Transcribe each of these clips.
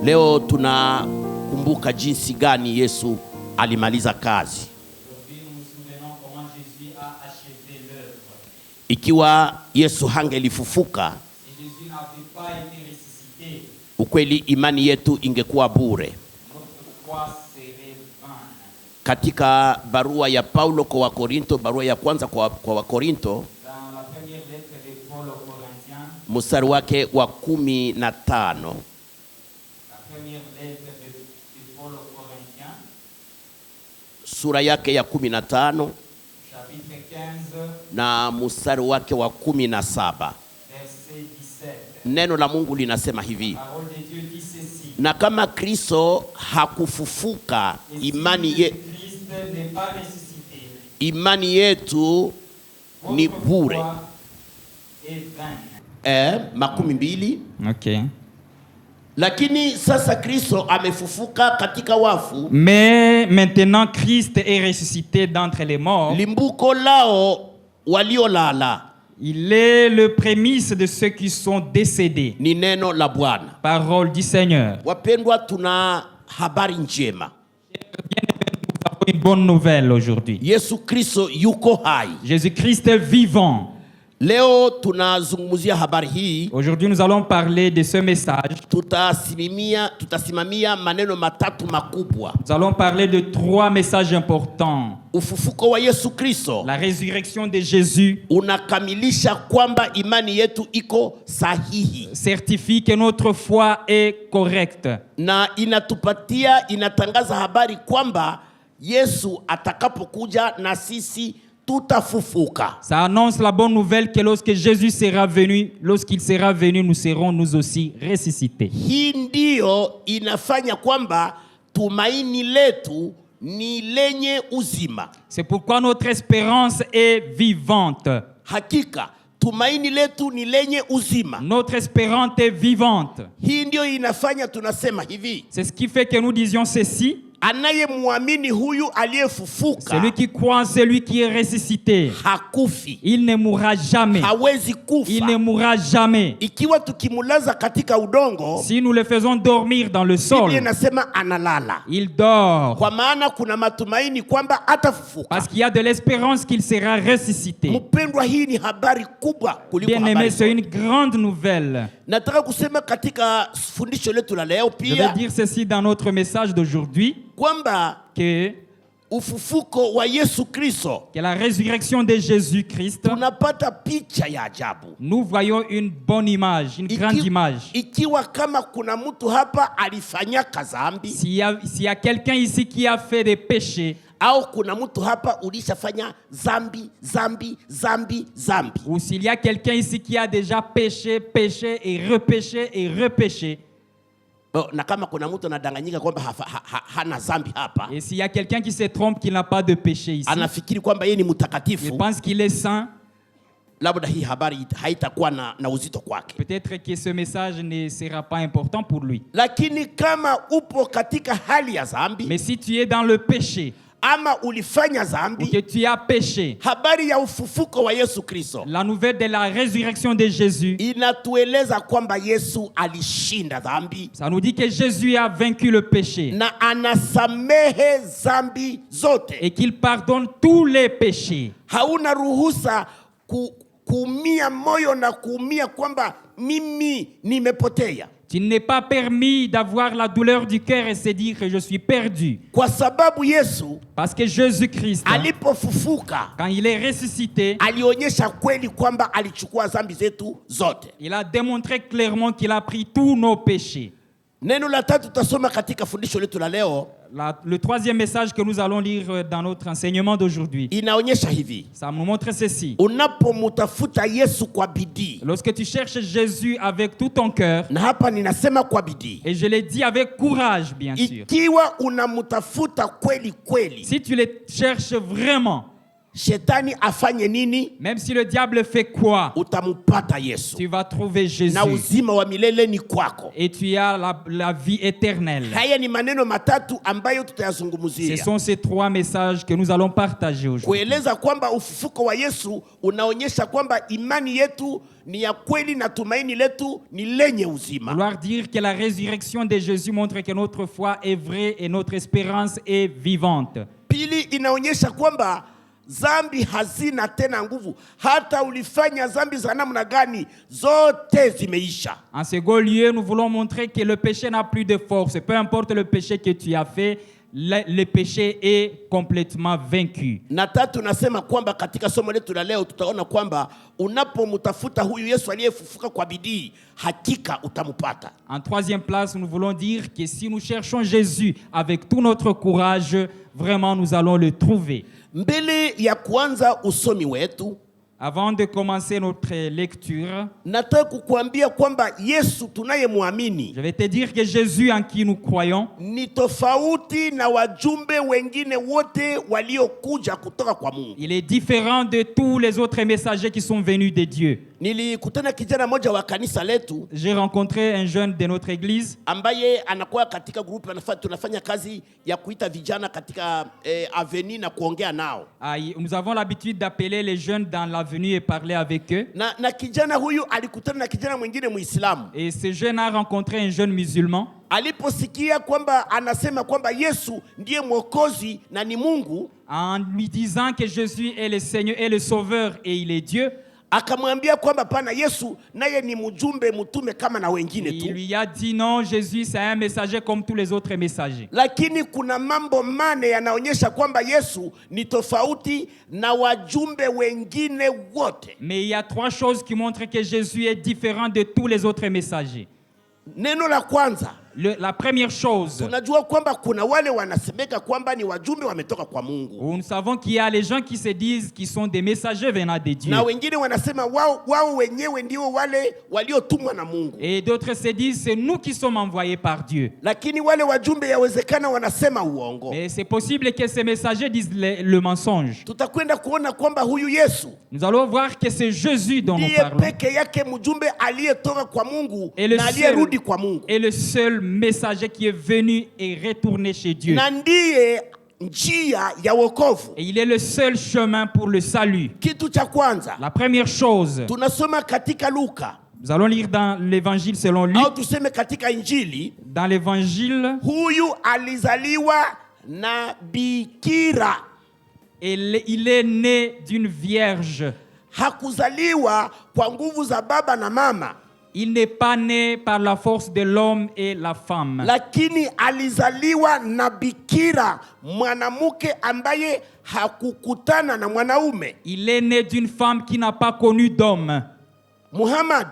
Leo tunakumbuka jinsi gani Yesu alimaliza kazi. Ikiwa Yesu hangelifufuka, ukweli imani yetu ingekuwa bure. Katika barua ya Paulo kwa Wakorinto, barua ya kwanza kwa Wakorinto, mstari wake wa 15, sura yake ya 15 na mstari wake wa 17, neno la Mungu linasema hivi: na kama Kristo hakufufuka, imani yetu ni bure. 12. Okay. Lakini sasa Kristo amefufuka katika wafu. Mais maintenant Christ est ressuscité d'entre les morts. Limbuko lao waliolala. Il est le prémisse de ceux qui sont décédés. Ni neno la Bwana. Parole du Seigneur. Wapendwa, tuna habari njema. Nous avons une bonne nouvelle aujourd'hui. Yesu Kristo yuko hai. Jésus-Christ est vivant. Leo tunazungumzia habari hii. Aujourd'hui nous allons parler de ce message. Tutasimamia maneno matatu makubwa. Nous allons parler de 3 messages importants. Ufufuko wa Yesu Kristo, la résurrection de Jésus, unakamilisha kwamba imani yetu iko sahihi. Certifie que notre foi est correcte. Na inatangaza habari kwamba Yesu atakapokuja na sisi tutafufuka. Ça annonce la bonne nouvelle que lorsqu'il sera venu, nous serons nous aussi ressuscités. Hii ndio inafanya kwamba tumaini letu ni lenye uzima. C'est pourquoi notre espérance est vivante. Hakika tumaini letu ni lenye uzima. Notre espérance est vivante. Hii ndio inafanya tunasema hivi. C'est ce qui fait que nous disions ceci. Anayemwamini huyu aliyefufuka, celui qui croit en celui qui est ressuscité, hakufi. Il ne mourra jamais. Hawezi kufa. Il ne mourra jamais. Ikiwa tukimulaza katika udongo, si nous le faisons dormir dans le sol, Biblia inasema analala. Il dort. Kwa maana kuna matumaini kwamba atafufuka. Parce qu'il y a de l'espérance qu'il sera ressuscité. Mpendwa, hii ni habari kubwa kuliko habari. Bien-aimé, c'est une grande nouvelle. Nataka kusema katika fundisho letu la leo pia. Je vais dire ceci dans notre message d'aujourd'hui. Kwamba que ufufuko wa Yesu Kristo, que la résurrection de Jésus-Christ, tunapata picha ya ajabu. Nous voyons une bonne image, une grande image. Ikiwa kama kuna mtu hapa alifanya dhambi, s'il y a quelqu'un ici qui a fait des péchés, au kuna mtu hapa ulishafanya zambi, ou s'il y a quelqu'un ici qui a déjà péché et repêché, na kama kuna mtu anadanganyika kwamba hana zambi hapa, et s'il y a quelqu'un qui se trompe qu'il n'a pas de péché ici, anafikiri kwamba yeye ni mtakatifu, il pense qu'il est saint, labda hii habari haitakuwa na uzito kwake. Peut-être que ce message ne sera pas important pour lui. Lakini kama upo katika hali ya zambi, mais si tu es dans le péché, ama ulifanya zambi, ou que tu as péché, habari ya ufufuko wa Yesu Kristo, la nouvelle de la résurrection de Jésus, inatueleza kwamba Yesu alishinda dhambi. Ça nous dit que Jésus a vaincu le péché. Na anasamehe zambi zote. Et qu'il pardonne tous les péchés. Hauna ruhusa kuumia moyo na kuumia kwamba mimi nimepotea. Tu n'es pas permis d'avoir la douleur du cœur et se dire que je suis perdu. Kwa sababu Yesu, parce que Jésus-Christ, alipofufuka, quand il est ressuscité, alionyesha kweli kwamba alichukua dhambi zetu zote. Il a démontré clairement qu'il a pris tous nos péchés. Neno la tatu tutasoma katika fundisho letu la leo. Le troisième message que nous allons lire dans notre enseignement d'aujourd'hui, inaonyesha hivi. Ça nous montre ceci. Unapomtafuta Yesu kwa bidii, lorsque tu cherches Jésus avec tout ton cœur, na hapa ninasema kwa bidii, et je l'ai dit avec courage bien sûr. Ikiwa unamtafuta kweli kweli, si tu le cherches vraiment, shetani afanye nini, même si le diable fait quoi, utamupata Yesu. tu vas trouver Jésus. Na uzima wa milele ni kwako. Et tu as la vie éternelle. Haya ni maneno matatu ambayo Ce tutayazungumzia. sont ces 3 messages que nous allons partager aujourd'hui. Kueleza kwamba ufufuko wa Yesu unaonyesha kwamba imani yetu ni ya kweli na tumaini letu ni lenye uzima. Vouloir dire que la résurrection de Jésus montre que notre foi est vraie et notre espérance est vivante. Pili, inaonyesha kwamba zambi hazina tena nguvu. Hata ulifanya zambi za namna gani, zote zimeisha. En second lieu, nous voulons montrer que le péché n'a plus de force. Peu importe le péché que tu as fait, le péché est complètement vaincu. Na tatu, nasema kwamba katika somo letu la leo tutaona kwamba unapomtafuta huyu Yesu aliyefufuka kwa bidii, hakika utamupata. En troisième place, nous voulons dire que si nous cherchons Jésus avec tout notre courage, vraiment nous allons le trouver. Mbele ya kuanza usomi wetu, Avant de commencer notre lecture, nataka kukuambia kwamba Yesu tunayemwamini je vais te dire que Jésus en qui nous croyons ni tofauti na wajumbe wengine wote waliokuja kutoka kwa Mungu. il est différent de tous les autres messagers qui sont venus de Dieu. Nilikutana kijana moja wa kanisa letu J'ai rencontré un jeune de notre église ambaye anakuwa katika group, tunafanya kazi ya kuita vijana katika avenue na kuongea nao. Nous avons l'habitude d'appeler les jeunes dans l'avenue et parler avec eux. Na kijana huyu alikutana na kijana mwingine Muislamu. Et ce jeune a rencontré un jeune musulman. Aliposikia kwamba anasema kwamba Yesu ndiye mwokozi na ni Mungu, En lui disant que Jésus est le Seigneur et le Sauveur et il est Dieu, akamwambia kwamba pana Yesu naye ni mjumbe mtume kama na wengine il tu, lui a dit non, Jésus c'est un messager comme tous les autres messagers. lakini kuna mambo mane yanaonyesha kwamba Yesu ni tofauti na wajumbe wengine wote. Mais il y a 3 choses qui montrent que Jésus est différent de tous les autres messagers. Neno la kwanza, La première chose, tunajua kwamba kuna wale wanasemeka kwamba ni wajumbe wametoka kwa Mungu, nous savons qu'il y a les gens qui se disent qu'ils sont des messagers venant de Dieu. na wengine wanasema wao wenyewe ndio wale waliotumwa na Mungu, Et d'autres se disent c'est nous qui sommes envoyés par Dieu. lakini wale wajumbe yawezekana wanasema uongo. Mais c'est possible que ces messagers disent le mensonge. Tutakwenda kuona kwamba huyu Yesu Nous allons voir que c'est Jésus dont nous ndiye parlons. peke yake mjumbe aliyetoka kwa Mungu Et le na aliyerudi kwa Mungu, est le seul messager qui est venu et retourné chez Dieu. na ndiye njia ya wokovu. Et il est le seul chemin pour le salut. Kitu cha kwanza La première chose, tunasoma katika Luka nous allons lire dans l'évangile selon Luc. au tuseme katika Injili, Dans l'évangile, huyu alizaliwa na bikira. il est né d'une vierge. Hakuzaliwa kwa nguvu za baba na mama, Il n'est pas né par la force de l'homme et la femme. lakini alizaliwa na bikira, mwanamke ambaye hakukutana na mwanaume. Il est né d'une femme qui n'a pas connu d'homme. Muhammad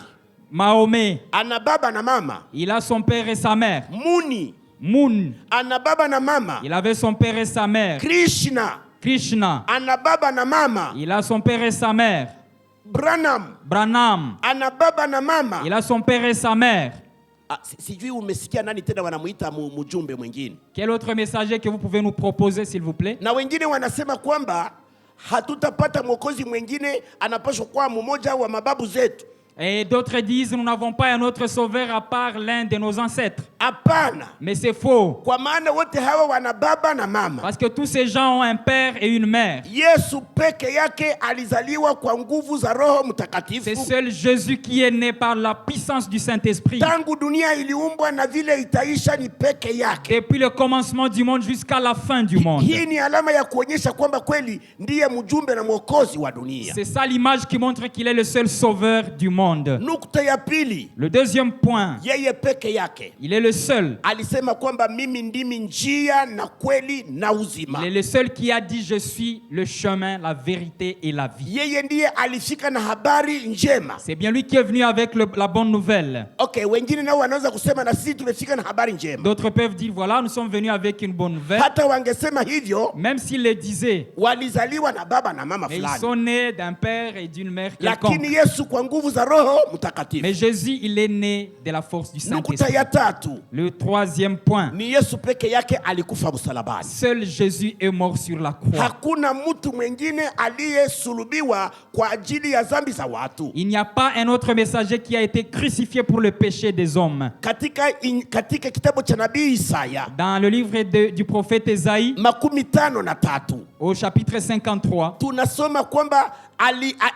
Mahomet, ana baba na mama. il a son père et sa mère. Muni Moon, ana baba na mama. il avait son père et sa mère. Krishna Krishna, ana baba na mama. il a son père et sa mère. Branham Branham, ana baba na mama. il a son père et sa mère. Sijui umesikia nani tena wanamuita mjumbe mwingine. Quel autre messager que vous pouvez nous proposer, s'il vous plaît? Na wengine wanasema kwamba hatutapata mwokozi mwingine, anapaswa kuwa mmoja wa mababu zetu. Et d'autres disent, nous n'avons pas un autre sauveur à part l'un de nos ancêtres. Hapana, Mais c'est faux. kwa maana wote hawa wana baba na mama. Parce que tous ces gens ont un père et une mère. Yesu peke yake alizaliwa kwa nguvu za Roho C'est Mtakatifu. seul Jésus qui est né par la puissance du Saint-Esprit. Tangu dunia iliumbwa na vile itaisha ni peke yake. Depuis le commencement du monde jusqu'à la fin du monde. Hii ni alama ya kuonyesha kwamba kweli ndiye mjumbe na mwokozi wa dunia. C'est ça l'image qui montre qu'il est le seul sauveur du monde. Nukta ya pili, Le deuxième point, yeye peke yake il est le seul. alisema kwamba mimi ndimi njia na kweli na uzima. Il est le seul qui a dit je suis le chemin, la vérité et la vie. Yeye ndiye alifika na habari njema. C'est bien lui qui est venu avec la bonne nouvelle. Okay, wengine nao wanaweza kusema na sisi tumefika na habari njema. D'autres peuvent dire voilà, nous sommes venus avec une bonne nouvelle. Hata wangesema hivyo, Même s'ils le disaient, walizaliwa na baba na mama mais ils fulani. sont nés d'un père et d'une mère quelconque. Lakini Yesu kwa nguvu za Roho Mais Mtakatifu. Jésus, il est né de la force du Nukta Saint-Esprit. ya tatu, Le troisième point, ni Yesu peke yake alikufa msalabani. seul Jésus est mort sur la croix. Hakuna mtu mwingine aliyesulubiwa kwa ajili ya dhambi za watu. Il n'y a pas un autre messager qui a été crucifié pour le péché des hommes. Katika kitabu cha nabii Isaya, Dans le livre du prophète Ésaïe, 53 au chapitre 53, tunasoma kwamba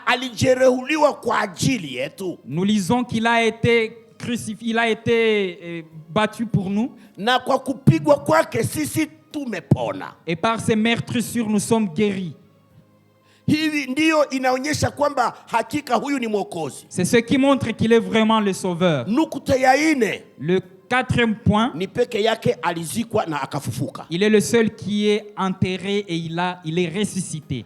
alijeruhiwa kwa ajili yetu, nous lisons qu'il a été crucifié, il a été battu pour nous. na kwa kupigwa kwake sisi tumepona. Et par ses meurtrissures, nous sommes guéris. Hivi ndiyo inaonyesha kwamba hakika huyu ni mwokozi. C'est ce qui montre qu'il est vraiment le sauveur. Nukta ya ine, Le quatrième point, ni peke yake alizikwa na akafufuka. il est le seul qui est enterré et il est ressuscité.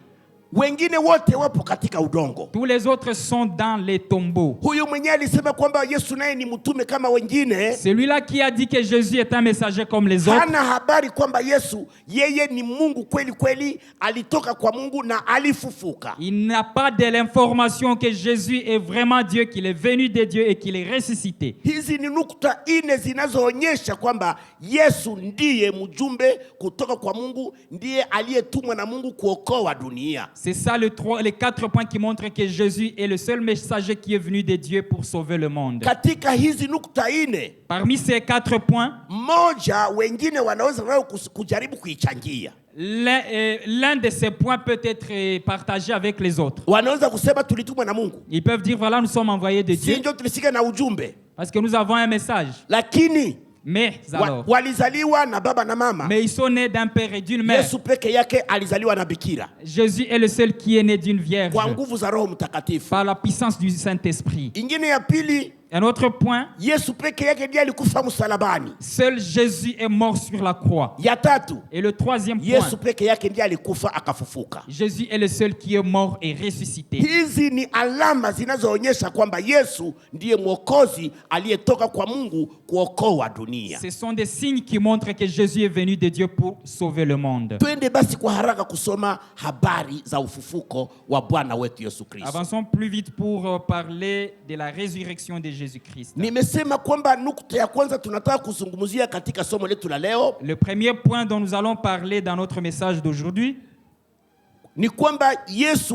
Wengine wote wapo katika udongo. Tous les autres sont dans les tombeaux. Huyu mwenyewe alisema kwamba Yesu naye ni mtume kama wengine. Celui-là qui a dit que Jésus est un messager comme les autres, Hana habari kwamba Yesu yeye ni Mungu kweli kweli, alitoka kwa Mungu na alifufuka. il n'a pas de l'information que Jésus est vraiment Dieu, qu'il est venu de Dieu et qu'il est ressuscité. Hizi ni nukta ine zinazoonyesha kwamba Yesu ndiye mjumbe kutoka kwa Mungu, ndiye aliyetumwa na Mungu kuokoa dunia. C'est ça les 4 points qui montrent que Jésus est le seul messager qui est venu de Dieu pour sauver le monde. Katika hizi nukta ine, Parmi ces 4 points, moja wengine wanaweza nao kujaribu kuichangia. l'un de ces points peut être partagé avec les autres. Wanaweza kusema tulitumwa na Mungu, Ils peuvent dire, voilà, nous sommes envoyés de si Dieu ndio tulisika na ujumbe, parce que nous avons un message. lakini Mais alors, walizaliwa na baba na mama. mais ils sont nés d'un père et d'une mère. Yesu peke yake alizaliwa na bikira Jésus est le seul qui est né d'une vierge kwa nguvu za Roho Mtakatifu. par la puissance du Saint-Esprit. Ingine ya pili, Un autre point, Yesu peke yake ndiye alikufa msalabani. seul Jésus est mort sur la croix. Ya tatu, Et le troisième point, Yesu peke yake ndiye alikufa akafufuka. Jésus est le seul qui est mort et ressuscité. Hizi ni alama zinazoonyesha kwamba Yesu ndiye mwokozi aliyetoka kwa Mungu kuokoa dunia. Ce sont des signes qui montrent que Jésus est venu de Dieu pour sauver le monde. Twende basi kwa haraka kusoma habari za ufufuko wa Bwana wetu Yesu Kristo. Avançons plus vite pour parler de la résurrection de Jésus-Christ. Nimesema kwamba nukta ya kwanza tunataka kuzungumzia katika somo letu la leo Le premier point dont nous allons parler dans notre message d'aujourd'hui, ni kwamba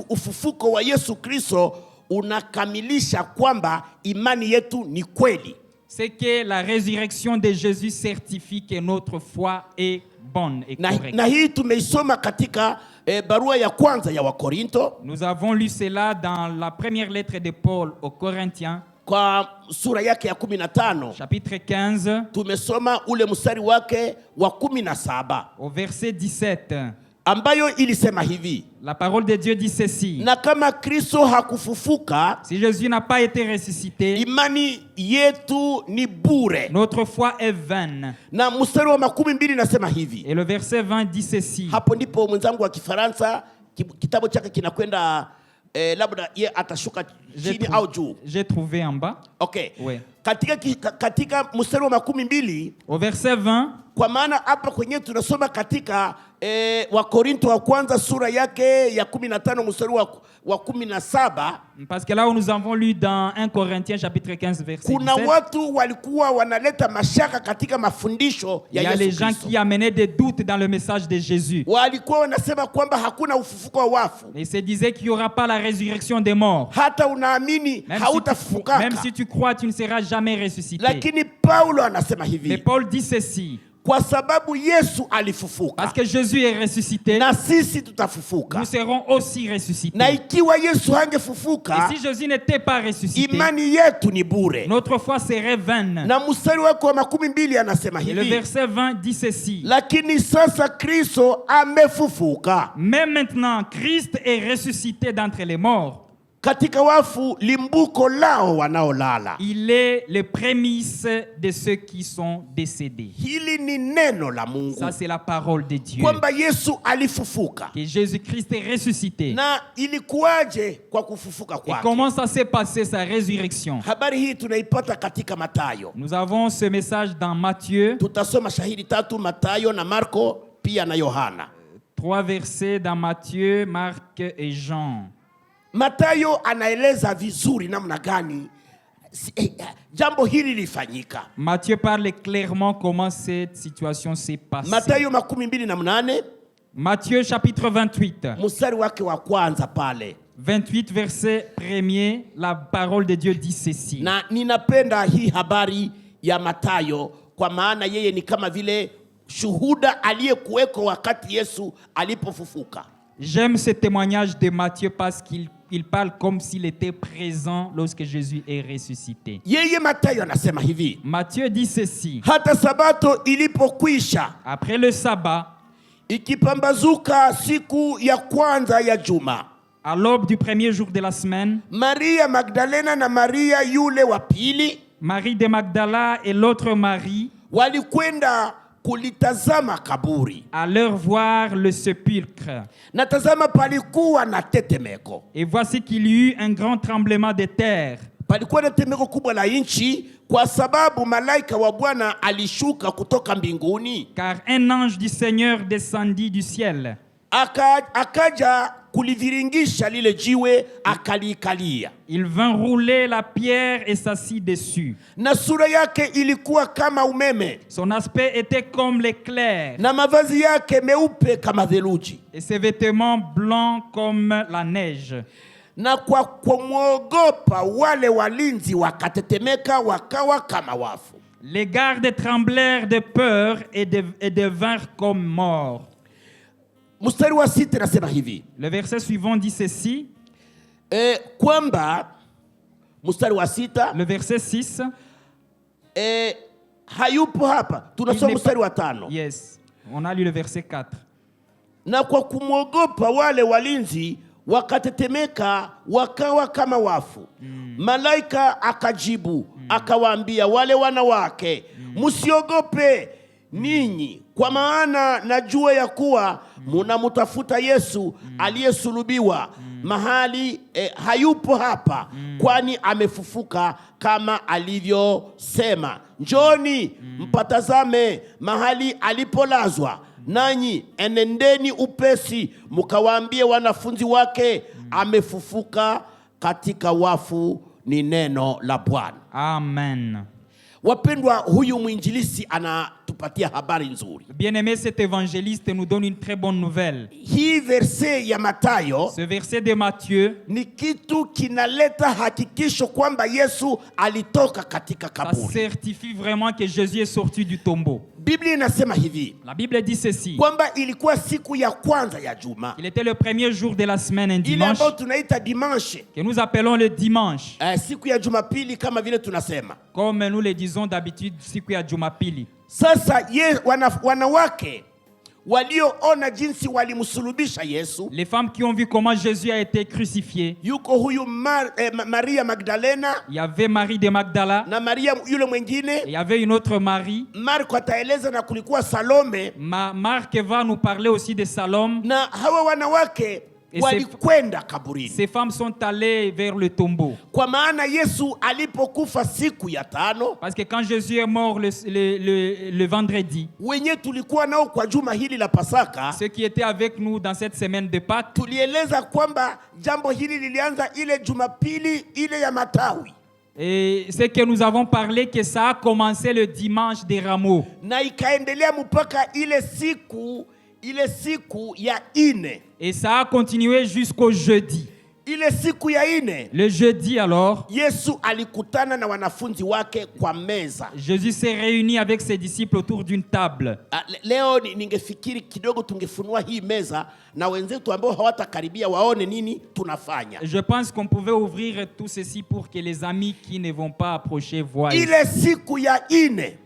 ufufuko wa Yesu Kristo unakamilisha kwamba imani yetu ni kweli. c'est que la résurrection de Jésus certifie que notre foi est bonne et correcte. Na hii tumeisoma katika barua ya kwanza ya Wakorinto. Nous avons lu cela dans la première lettre de Paul aux Corinthiens, Kwa sura yake ya 15 chapitre 15, tumesoma ule mstari wake wa 17 au verset 17. ambayo ilisema hivi: La parole de Dieu dit ceci: na kama Kristo hakufufuka, si Jésus n'a pas été ressuscité, imani yetu ni bure. notre foi est vaine. Na mstari wa 12 nasema hivi. Et le verset 20 dit ceci. Hapo ndipo mwenzangu wa Kifaransa kitabu chake kinakwenda labda ye atashuka chini au juu. J'ai trouvé en bas. Okay. Oui. Katika mstari wa 12, Au verset 20, kwa maana hapa kwenye tunasoma katika Wakorinto wa kwanza sura yake ya 15 mstari wa 17, parce que là où nous avons lu dans 1 Corinthiens chapitre 15 verset kuna 17, watu walikuwa wanaleta mashaka katika mafundisho il y ya a les Yesu gens Kristo. qui amenaient des doutes dans le message de Jésus. Walikuwa wanasema kwamba hakuna ufufuko wa wafu. Et se disaient qu'il n'y aura pas la résurrection des morts. Hata unaamini hautafufukaka. Même si tu crois, tu ne seras jamais ressuscité. Lakini Paulo anasema Mais hivi: Paul dit ceci: kwa sababu Yesu alifufuka, parce que Jésus est ressuscité, na sisi tutafufuka. nous serons aussi ressuscités. Na ikiwa Yesu Et hangefufuka, si Jésus n'était pas ressuscité, imani yetu ni bure. notre foi serait vaine. Na mstari wake wa 12 anasema Et le hivi: verset 20 dit ceci: lakini sasa Kristo amefufuka mais maintenant, Christ est ressuscité d'entre les morts. katika wafu, limbuko lao wanaolala. Il est le prémisse de ceux qui sont décédés. Hili ni neno la Mungu, Ça, c'est la parole de Dieu. kwamba Yesu alifufuka. Que Jésus-Christ est ressuscité. Na ilikuwaje kwa kufufuka Et kwake? comment ça s'est passé, sa résurrection? Habari hii tunaipata katika Mathayo. Nous avons ce message dans Matthieu, Tutasoma shahidi tatu: Mathayo na Marko pia na Yohana. 3 versets dans Matthieu, Marc et Jean. Mathayo anaeleza vizuri namna gani jambo hili lifanyika. Matthieu parle clairement comment cette situation s'est passée. Mathayo 28, Matthieu chapitre 28. mstari wake wa kwanza pale. 28 verset 1er, la parole de Dieu dit ceci. Na ninapenda hii habari ya Mathayo kwa maana yeye ni kama vile shuhuda aliyekuweko wakati Yesu alipofufuka. J'aime ce témoignage de Matthieu parce qu'il parle comme s'il était présent lorsque Jésus est ressuscité. Yeye Mathayo anasema hivi. Matthieu dit ceci. Hata sabato ilipokwisha, Après le sabbat, ikipambazuka siku ya kwanza ya juma, à l'aube du premier jour de la semaine, Maria Magdalena na Maria yule wa pili, Marie de Magdala et l'autre Marie walikwenda kulitazama kaburi. allèrent voir le sépulcre. Na tazama, palikuwa na tetemeko. Et voici qu'il y eut un grand tremblement de terre. Palikuwa na tetemeko kubwa la nchi kwa sababu malaika wa Bwana alishuka kutoka mbinguni. Car un ange du Seigneur descendit du ciel. Akaja kuliviringisha lile jiwe akalikalia. Il vint rouler la pierre et s'assit dessus. Na sura yake ilikuwa kama umeme. Son aspect était comme l'éclair. Na mavazi yake meupe kama theluji. Et ses vêtements blancs comme la neige. Na kwa kumwogopa wale walinzi wakatetemeka wakawa kama wafu. Les gardes tremblèrent de peur et devinrent comme morts. Mstari wa 6 nasema hivi. Le verset suivant dit ceci. Kwamba mstari wa 6, le verset 6. Hayupo hapa. Tunasoma mstari wa 5. Yes, on a lu le verset 4. Na kwa kumwogopa wale walinzi wakatetemeka wakawa kama wafu. Malaika akajibu akawaambia wale wanawake, msiogope ninyi, kwa maana najua ya kuwa munamutafuta Yesu aliyesulubiwa. Mahali hayupo hapa, kwani amefufuka kama alivyosema. Njoni mpatazame mahali alipolazwa. Nanyi enendeni upesi mkawaambie wanafunzi wake amefufuka katika wafu. Ni neno la Bwana. Amen. Wapendwa, huyu mwinjilisi anatupatia habari nzuri. Bien-aimé, cet évangéliste nous donne une très bonne nouvelle. Hii verse ya Mathayo, ce verset de Matthieu, ni kitu kinaleta hakikisho kwamba Yesu alitoka katika kaburi. Ça certifie vraiment que Jésus est sorti du tombeau. Biblia inasema hivi. La Bible dit ceci. Kwamba ilikuwa siku ya kwanza ya juma. Il était le premier jour de la semaine, un dimanche. Ile ambayo tunaita dimanche. Que nous appelons le dimanche. Siku ya Jumapili kama vile tunasema. Comme nous le disons d'habitude, siku ya Jumapili. Sasa wanawake walioona jinsi walimsulubisha Yesu. Les femmes qui ont vu comment Jésus a été crucifié. Yuko huyu Maria Magdalena. Il y avait Marie de Magdala. Na Maria yule mwingine. Il y avait une autre Marie. Marko ataeleza na kulikuwa Salome. Marc va nous parler aussi de Salome. Na hawa wanawake walikwenda kaburini. Ces femmes sont allées vers le tombeau. Kwa maana Yesu alipokufa siku ya 5. Parce que quand Jésus est mort le vendredi. Wenye tulikuwa nao kwa juma hili la Pasaka. Ceux qui étaient avec nous dans cette semaine de Pâques. Tulieleza kwamba jambo hili lilianza ile Jumapili ile ya matawi. Et c'est que nous avons parlé que ça a commencé le dimanche des rameaux. Na ikaendelea mpaka ile siku ya 4. Et ça a continué jusqu'au jeudi. Ile siku ya 4. Le jeudi alors, Yesu alikutana na wanafunzi wake kwa meza. Jésus s'est réuni avec ses disciples autour d'une table. Leo ningefikiri kidogo tungefunua hii meza na wenzetu ambao hawatakaribia waone nini tunafanya. Je pense qu'on pouvait ouvrir tout ceci pour que les amis qui ne vont pas approcher voient. Ile siku ya 4.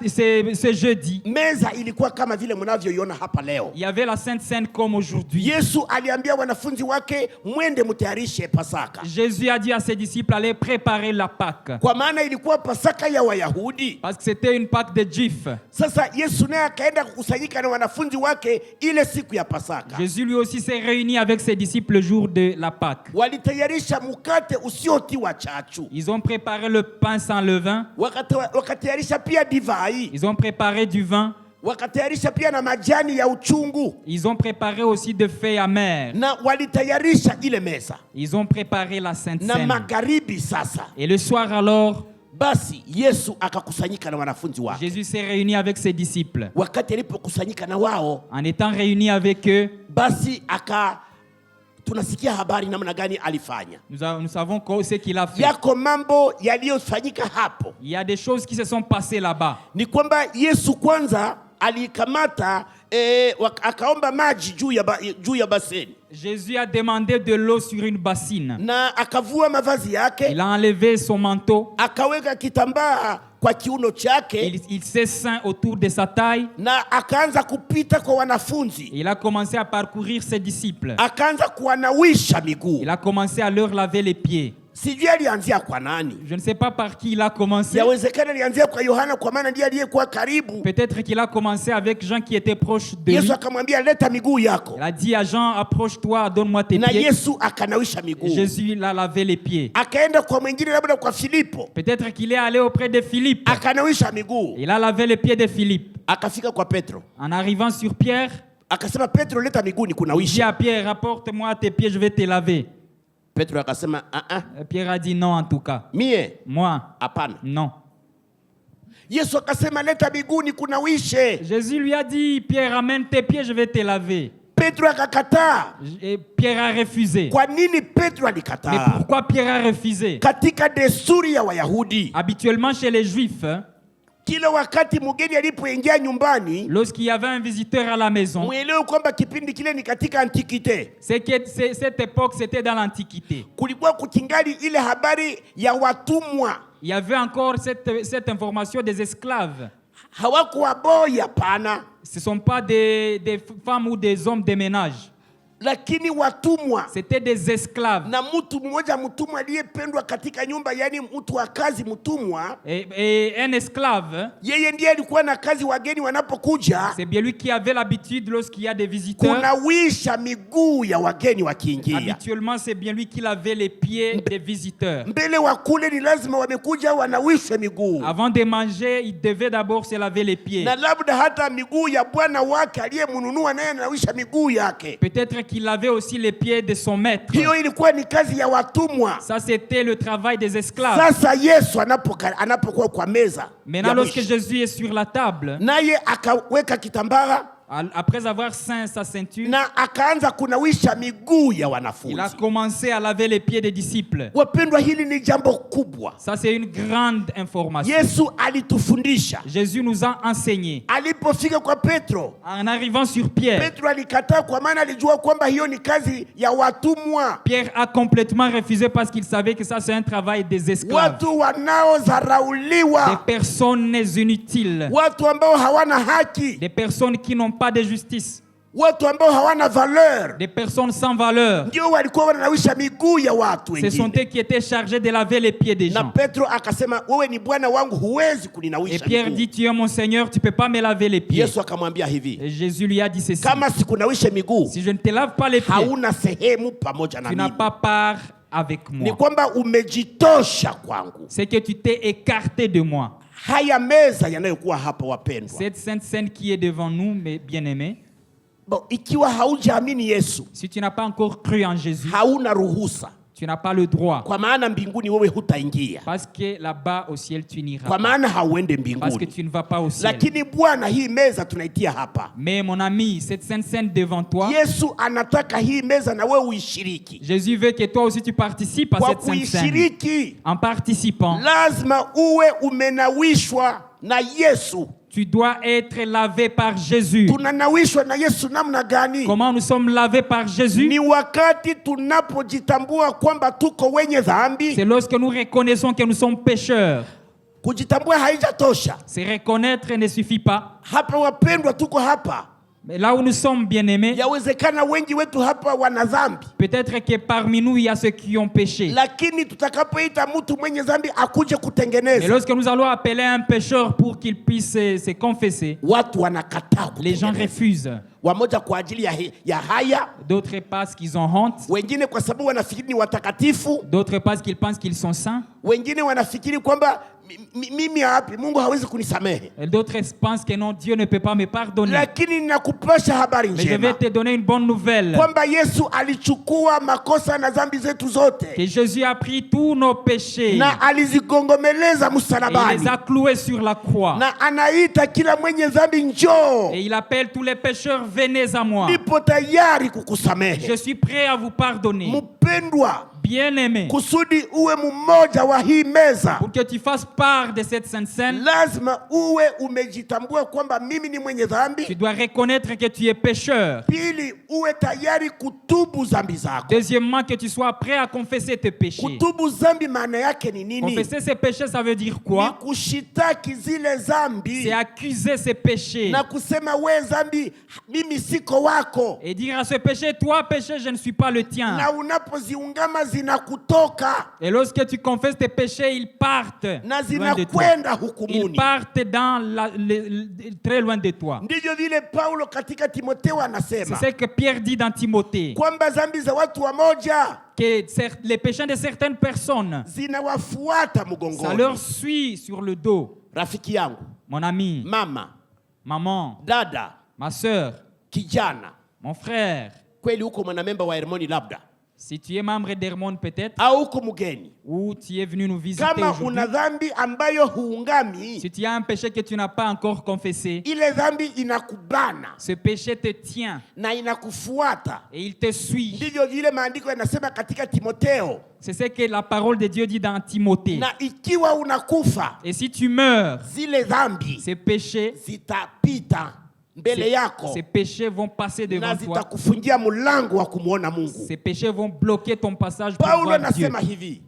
C'est jeudi. Meza ilikuwa kama vile mnavyoiona hapa leo. Il y avait la Sainte Seine comme aujourd'hui. Yesu aliambia wanafunzi wake mwende mtayarishe Pasaka. Jésus a dit à ses disciples allez préparer la Pâque. Kwa maana ilikuwa Pasaka ya Wayahudi. Parce que c'était une Pâque de Juifs. Sasa Yesu naye akaenda kukusanyika na wanafunzi wake ile siku ya Pasaka. Jésus lui aussi s'est réuni avec ses disciples le jour de la Pâque. Walitayarisha mkate usiotiwa chachu. Ils ont préparé le pain sans levain. Wakatayarisha pia divai. Ils ont préparé du vin. wakatayarisha pia na majani ya uchungu, Ils ont préparé aussi des feuilles amères. na walitayarisha ile meza Ils ont préparé la Sainte na Seine. magharibi. Sasa Et le soir alors, basi Yesu akakusanyika na wanafunzi wake. Jésus s'est réuni avec ses disciples. Wakati alipokusanyika na wao, En étant réuni avec eux, basi tunasikia habari namna gani alifanya. nous savons ce qu'il a fait. Yako mambo yaliyofanyika hapo. Il y a des choses qui se sont passées là-bas. Ni kwamba Yesu kwanza alikamata akaomba maji juu ya baseni, Jésus a demandé de l'eau sur une bassine. na akavua mavazi yake, Il a enlevé son manteau. akaweka kitambaa kwa kiuno chake, Il s'est ceint autour de sa taille. na akaanza kupita kwa wanafunzi, Il a commencé à parcourir ses disciples. akaanza kuwanawisha miguu. Il a commencé à leur laver les pieds. Sijui alianzia kwa nani. Je ne sais pas par qui il a commencé. Yawezekana alianzia kwa Yohana, kwa maana ndiye aliyekuwa karibu. Peut-être qu'il a commencé avec Jean qui était proche de lui. Yesu akamwambia, leta miguu yako, Il a dit à Jean, approche-toi, donne-moi tes na pieds. Yesu akanawisha miguu. Jésus l'a lavé les pieds. Akaenda kwa mwingine, labda kwa Filipo, Peut-être qu'il est allé auprès de Philippe. akanawisha miguu. Il a lavé les pieds de Philippe. Akafika kwa Petro, En arrivant sur Pierre, akasema, Petro, leta miguu il dit nikunawisha. à Pierre, rapporte-moi tes pieds, je vais te laver. Petro akasema, Pierre a dit non en tout cas. mie Moi, hapana. non. Yesu akasema, leta miguu nikunawishe. Jésus lui a dit, Pierre, amène tes pieds, je vais te laver. Petro akakataa. Et Pierre a refusé. Kwa nini Petro Mais alikataa? pourquoi Pierre a refusé? Katika desturi ya Wayahudi, Habituellement chez les Juifs, kila wakati mgeni alipoingia nyumbani, lorsqu'il y avait un visiteur à la maison, mwelewe kwamba kipindi kile ni katika antikite. cette époque, c'était dans l'Antiquité. Kulikuwa kukingali ile habari ya watumwa, Il y avait encore cette information des esclaves. hawakuwa boya pana, Ce ne sont pas des femmes ou des hommes de ménage. lakini watumwa. C'était des esclaves. Na mtu mmoja mtumwa aliyependwa katika nyumba, yani mtu wa kazi mtumwa, Et un esclave, yeye ndiye alikuwa na kazi wageni wanapokuja c'est bien lui qui avait l'habitude, lorsqu'il y a des visiteurs, kunawisha miguu ya wageni wakiingia. habituellement c'est bien lui qui lavait les pieds des visiteurs. Mbele wa kule ni lazima wamekuja wanawishwe miguu, Avant de manger, il devait d'abord se laver les pieds. na labda hata miguu ya bwana wake aliyemnunua naye anawisha miguu yake. Peut-être qu'il lavait aussi les pieds de son maître. Hiyo ilikuwa ni kazi ya watumwa. Ça, c'était le travail des esclaves. Sasa Yesu anapokuwa kwa meza Maintenant, ya lorsque mwisho, Jésus est sur la table, naye akaweka kitambara après avoir ceint sa ceinture, na akaanza kunawisha miguu ya il a wanafunzi. commencé à laver les pieds des disciples. Wapendwa, hili ni jambo kubwa. Ça, c'est une grande information. Yesu alitufundisha. Jésus nous a enseigné. Alipofika kwa Petro, En arrivant sur Pierre, Petro alikataa, kwa maana alijua kwamba hiyo ni kazi ya watumwa, Pierre a complètement refusé parce qu'il savait que ça, c'est un travail des esclaves, watu wanaodharauliwa, des personnes inutiles, watu ambao hawana haki, des personnes qui n'ont pas de justice, watu ambao hawana valeur, des personnes sans valeur. ndio walikuwa wananawisha miguu ya watu Ce sont eux wengine. qui étaient chargés de laver les pieds des Na gens. Petro akasema, wewe ni bwana wangu, huwezi Et kuninawisha Pierre miguu. dit, tu es mon Seigneur, tu ne peux pas me laver les pieds. Yesu akamwambia hivi, Et Jésus lui a dit ceci, kama sikunawishe miguu, si je ne te lave pas les pieds, hauna sehemu pamoja na tu n'as mimi. pas part avec Ni moi. kwamba umejitosha kwangu. C'est que tu t'es écarté de moi. Haya meza yanayokuwa hapa, wapendwa, Cette sainte scène qui est devant nous, mes bien-aimés, Bon, ikiwa haujaamini Yesu, si tu n'as pas encore cru en Jésus, hauna ruhusa, tu n'as pas le droit. kwa maana mbinguni wewe hutaingia, Parce que là-bas au ciel, tu n'iras kwa pas. maana hauende Parce que mbinguni. tu ne vas pas au ciel. Lakini Bwana, hii meza tunaitia hapa. Mais mon ami, cette sainte scène devant toi, Yesu anataka hii meza na wewe uishiriki. Jésus veut que toi aussi tu participes à Kwa cette sainte scène. kuishiriki, En participant, lazima uwe umenawishwa na Yesu. tu dois être lavé par Jésus. Tunanawishwa na Yesu namna gani? Comment nous sommes lavés par Jésus? Ni wakati tunapojitambua kwamba tuko wenye dhambi. C'est lorsque nous reconnaissons que nous sommes pécheurs. Kujitambua haijatosha. Se reconnaître ne suffit pas. Hapa wapendwa, tuko hapa. Mais là où nous sommes bien-aimés, Yawezekana wengi wetu hapa wana dhambi, peut-être que parmi nous, il y a ceux qui ont péché. lakini tutakapoita mtu mwenye dhambi akuje Et kutengeneza, lorsque nous allons appeler un pécheur pour qu'il puisse se confesser, watu wanakataa les gens kutengeneza. refusent. Wamoja kwa ajili ya haya, D'autres parce qu'ils ont honte. wengine kwa sababu wanafikiri ni watakatifu, D'autres parce qu'ils pensent qu'ils sont saints. wengine wanafikiri kwamba mimi hapi Mungu hawezi kunisamehe. Et d'autres pensent que non, Dieu ne peut pas me pardonner. Lakini ninakupasha habari Mais je vais njema te donner une bonne nouvelle. kwamba Yesu alichukua makosa na dhambi zetu zote Que Jésus a pris tous nos péchés na alizigongomeleza et il les msalabani, a cloués sur la croix. na anaita kila mwenye dhambi njoo, Et il appelle tous les pécheurs, venez à moi. nipo tayari Je kukusamehe. suis prêt à vous pardonner. Mpendwa, Bien-aimé, kusudi uwe mmoja wa hii meza, pour que tu fasses part de cette sainte scène, lazima uwe umejitambua kwamba mimi ni mwenye tu dhambi. dois reconnaître que tu es pécheur. Pili, uwe tayari kutubu dhambi zako. Deuxièmement, que tu sois prêt à confesser tes péchés. Kutubu dhambi maana yake ni nini? Confesser ses péchés, ça veut dire Ni quoi? kushitaki zile dhambi C'est accuser ses péchés na kusema we dhambi, mimi siko wako, et dire à ce péché, toi péché, je ne suis pas le tien. na unapoziungama zinakutoka Et lorsque tu confesses tes péchés, ils partent na loin de toi. zinakwenda Ils hukumuni. partent très loin de toi. Ndivyo vile Paulo katika Timotheo C'est anasema ce que Pierre dit dans Timothée, kwamba dhambi za watu wamoja que les péchés de certaines personnes, zinawafuata ça mgongoni. leur suit sur le dos. Rafiki yangu, Mon ami, mama, maman, dada, ma soeur, kijana, mon frère, kweli uko mwanamemba wa Hermoni labda, si tu es membre d'Hermone peut-être, au uko mgeni, ou tu es venu nous visiter kama aujourd'hui, una dhambi ambayo huungami, si tu as un péché que tu n'as pas encore confessé, ile dhambi inakubana ce péché te tient na inakufuata. et il te suit. Ndivyo vile maandiko yanasema katika Timotheo. C'est ce que la parole de Dieu dit dans Timothée. Na ikiwa unakufa, Et si tu meurs, zile dhambi ces péchés, zitapita mbele yako ces péchés vont passer na devant toi. zitakufungia mlango wa kumwona Mungu. Ces péchés vont bloquer ton passage pour Paulo voir Dieu. anasema hivi,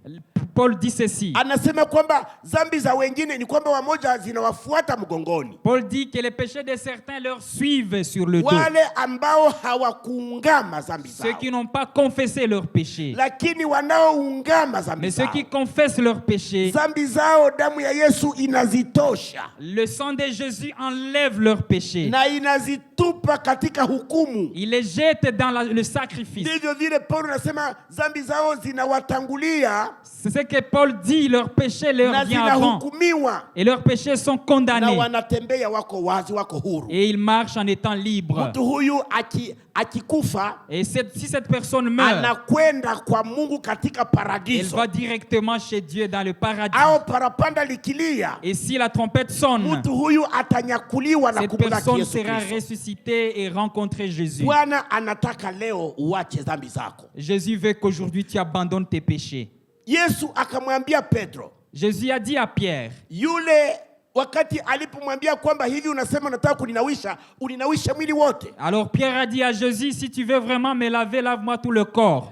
Paul dit ceci. anasema kwamba dhambi za wengine ni kwamba wamoja zinawafuata mgongoni, Paul dit que les péchés de certains leur suivent sur le dos. wale ambao hawakuungama dhambi Ceux zao, qui n'ont pas confessé leurs péchés. lakini wanaoungama dhambi Mais ceux zao, qui confessent leurs péchés, dhambi zao damu ya Yesu inazitosha le sang de Jésus enlève leurs péchés. na inazitupa katika hukumu. Il les jette dans le sacrifice. Ndivyo vile Paulo anasema dhambi zao zinawatangulia C'est ce que Paul dit, leurs péchés leur na viennent avant. zinahukumiwa Et leurs péchés sont na condamnés. wanatembea wako wazi, wako huru. Et ils marchent en étant libres. Mtu huyu akikufa Et si cette personne meurt, anakwenda kwa Mungu katika elle paradiso, va directement chez Dieu dans le paradis. au parapanda likilia, Et si la trompette sonne, mtu huyu atanyakuliwa na cette kumlaki personne Yesu sera Kristo. ressuscitée et rencontrer Jésus. Bwana anataka leo uache dhambi zako. Jésus veut qu'aujourd'hui tu abandonnes tes péchés. Yesu akamwambia Petro, Jésus a dit à Pierre, yule wakati alipomwambia kwamba hivi unasema unataka kuninawisha, uninawisha mwili wote. alors Pierre a dit à Jésus, si tu veux vraiment me laver, lave-moi tout le corps.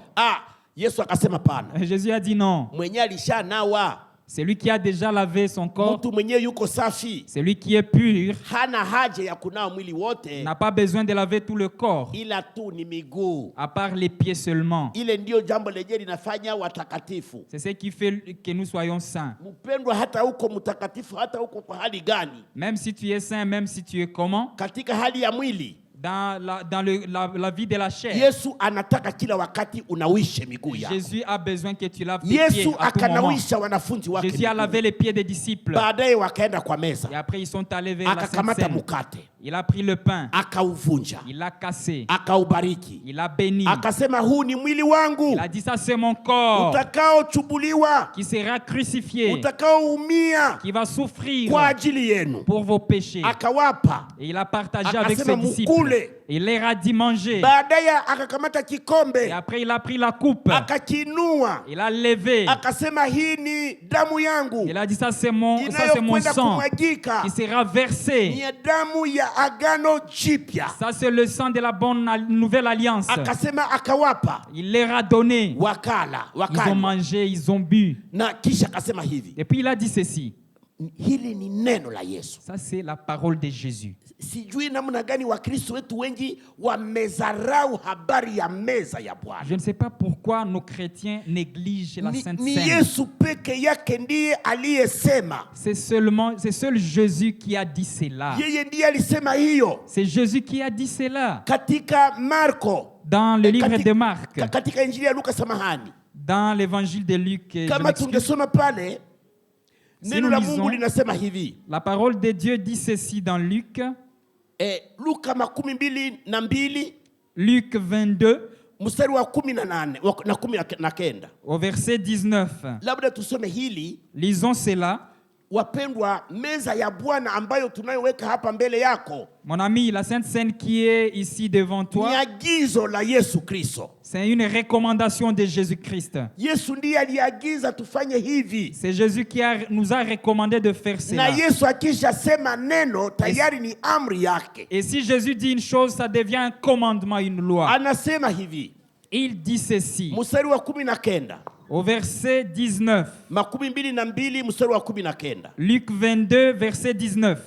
Yesu akasema pana, Jésus a dit non. mwenye alishanawa, C'est lui qui a déjà lavé son corps, mtu mwenye yuko safi c'est lui qui est pur, hana haja ya kunawa mwili wote, n'a pas besoin de laver tout le corps, ila tu ni miguu. à part les pieds seulement. Ile ndio jambo lenye linafanya watakatifu. C'est ce qui fait que nous soyons saints. Mpendwa, hata uko mtakatifu, hata uko kwa hali gani, Même si tu es saint, même si tu es comment, katika hali ya mwili, dans la vie de la chair, Yesu anataka kila wakati unawishe miguu yako. Jésus a besoin que tu laves tes pieds Yesu à tout moment. akanawisha wanafunzi wake Jésus a miguu. lavé les pieds des disciples. Baadaye wakaenda kwa meza, Et après, ils sont allés vers la Sainte akakamata Seine. mkate, Il a pris le pain, akauvunja, il l'a cassé, akaubariki, il a béni. akasema huu ni mwili wangu Il a dit, ça c'est mon corps utakaochubuliwa, qui sera crucifié, utakaoumia qui va souffrir kwa ajili yenu. pour vos péchés. Akawapa, Et il a partagé avec akasema ses disciples. mukule. Il leur a dit manger. Baadaye akakamata Et kikombe, après, il a pris la coupe. akakinua, Il a levé. akasema hii ni damu yangu Il a dit, ça c'est mon inayokwenda sang kumwagika, qui sera versé. ni damu ya agano jipya. Ça c'est le sang de la bonne nouvelle alliance. Akasema akawapa, Il leur a donné. wakala, Ils ont wakanywa, mangé, ils ont bu. na kisha akasema hivi, Et puis il a dit ceci. hili ni neno la Yesu. Ça c'est la parole de Jésus. Sijui namna gani Wakristo wetu wengi wamezarau habari ya meza ya Bwana. Je ne sais pas pourquoi nos chrétiens négligent la Sainte Ni Seine. Yesu peke yake ndiye aliyesema, C'est seul Jésus qui a dit cela. yeye ndiye alisema hiyo C'est Jésus qui a dit cela. katika Marko, Dans le livre de Marc, katika Injili ya Luka, samahani, dans l'évangile de Luc, je kama m'excuse. tungesoma pale Si Neno nous la lisons, Mungu linasema hivi. la parole de Dieu dit ceci dans Luc, Luka 22 Luc 22, mstari wa 18 na 19. au verset 19. Labda tusome hili. Lisons cela. Wapendwa, meza ya Bwana ambayo tunayoweka hapa mbele yako, Mon ami, la Sainte Seine qui est ici devant ni toi, agizo la Yesu Kristo. c'est une recommandation de Jésus-Christ. Yesu ndiye aliagiza tufanye hivi. C'est Jésus qui nous a recommandé de faire Na cela. Yesu akisha sema neno tayari ni amri yake. Et si Jésus dit une chose, ça devient un commandement, une loi. Anasema hivi, Il dit ceci, mstari wa 19, au verset 19. 22 mstari wa 19. Luc 22, verset 19.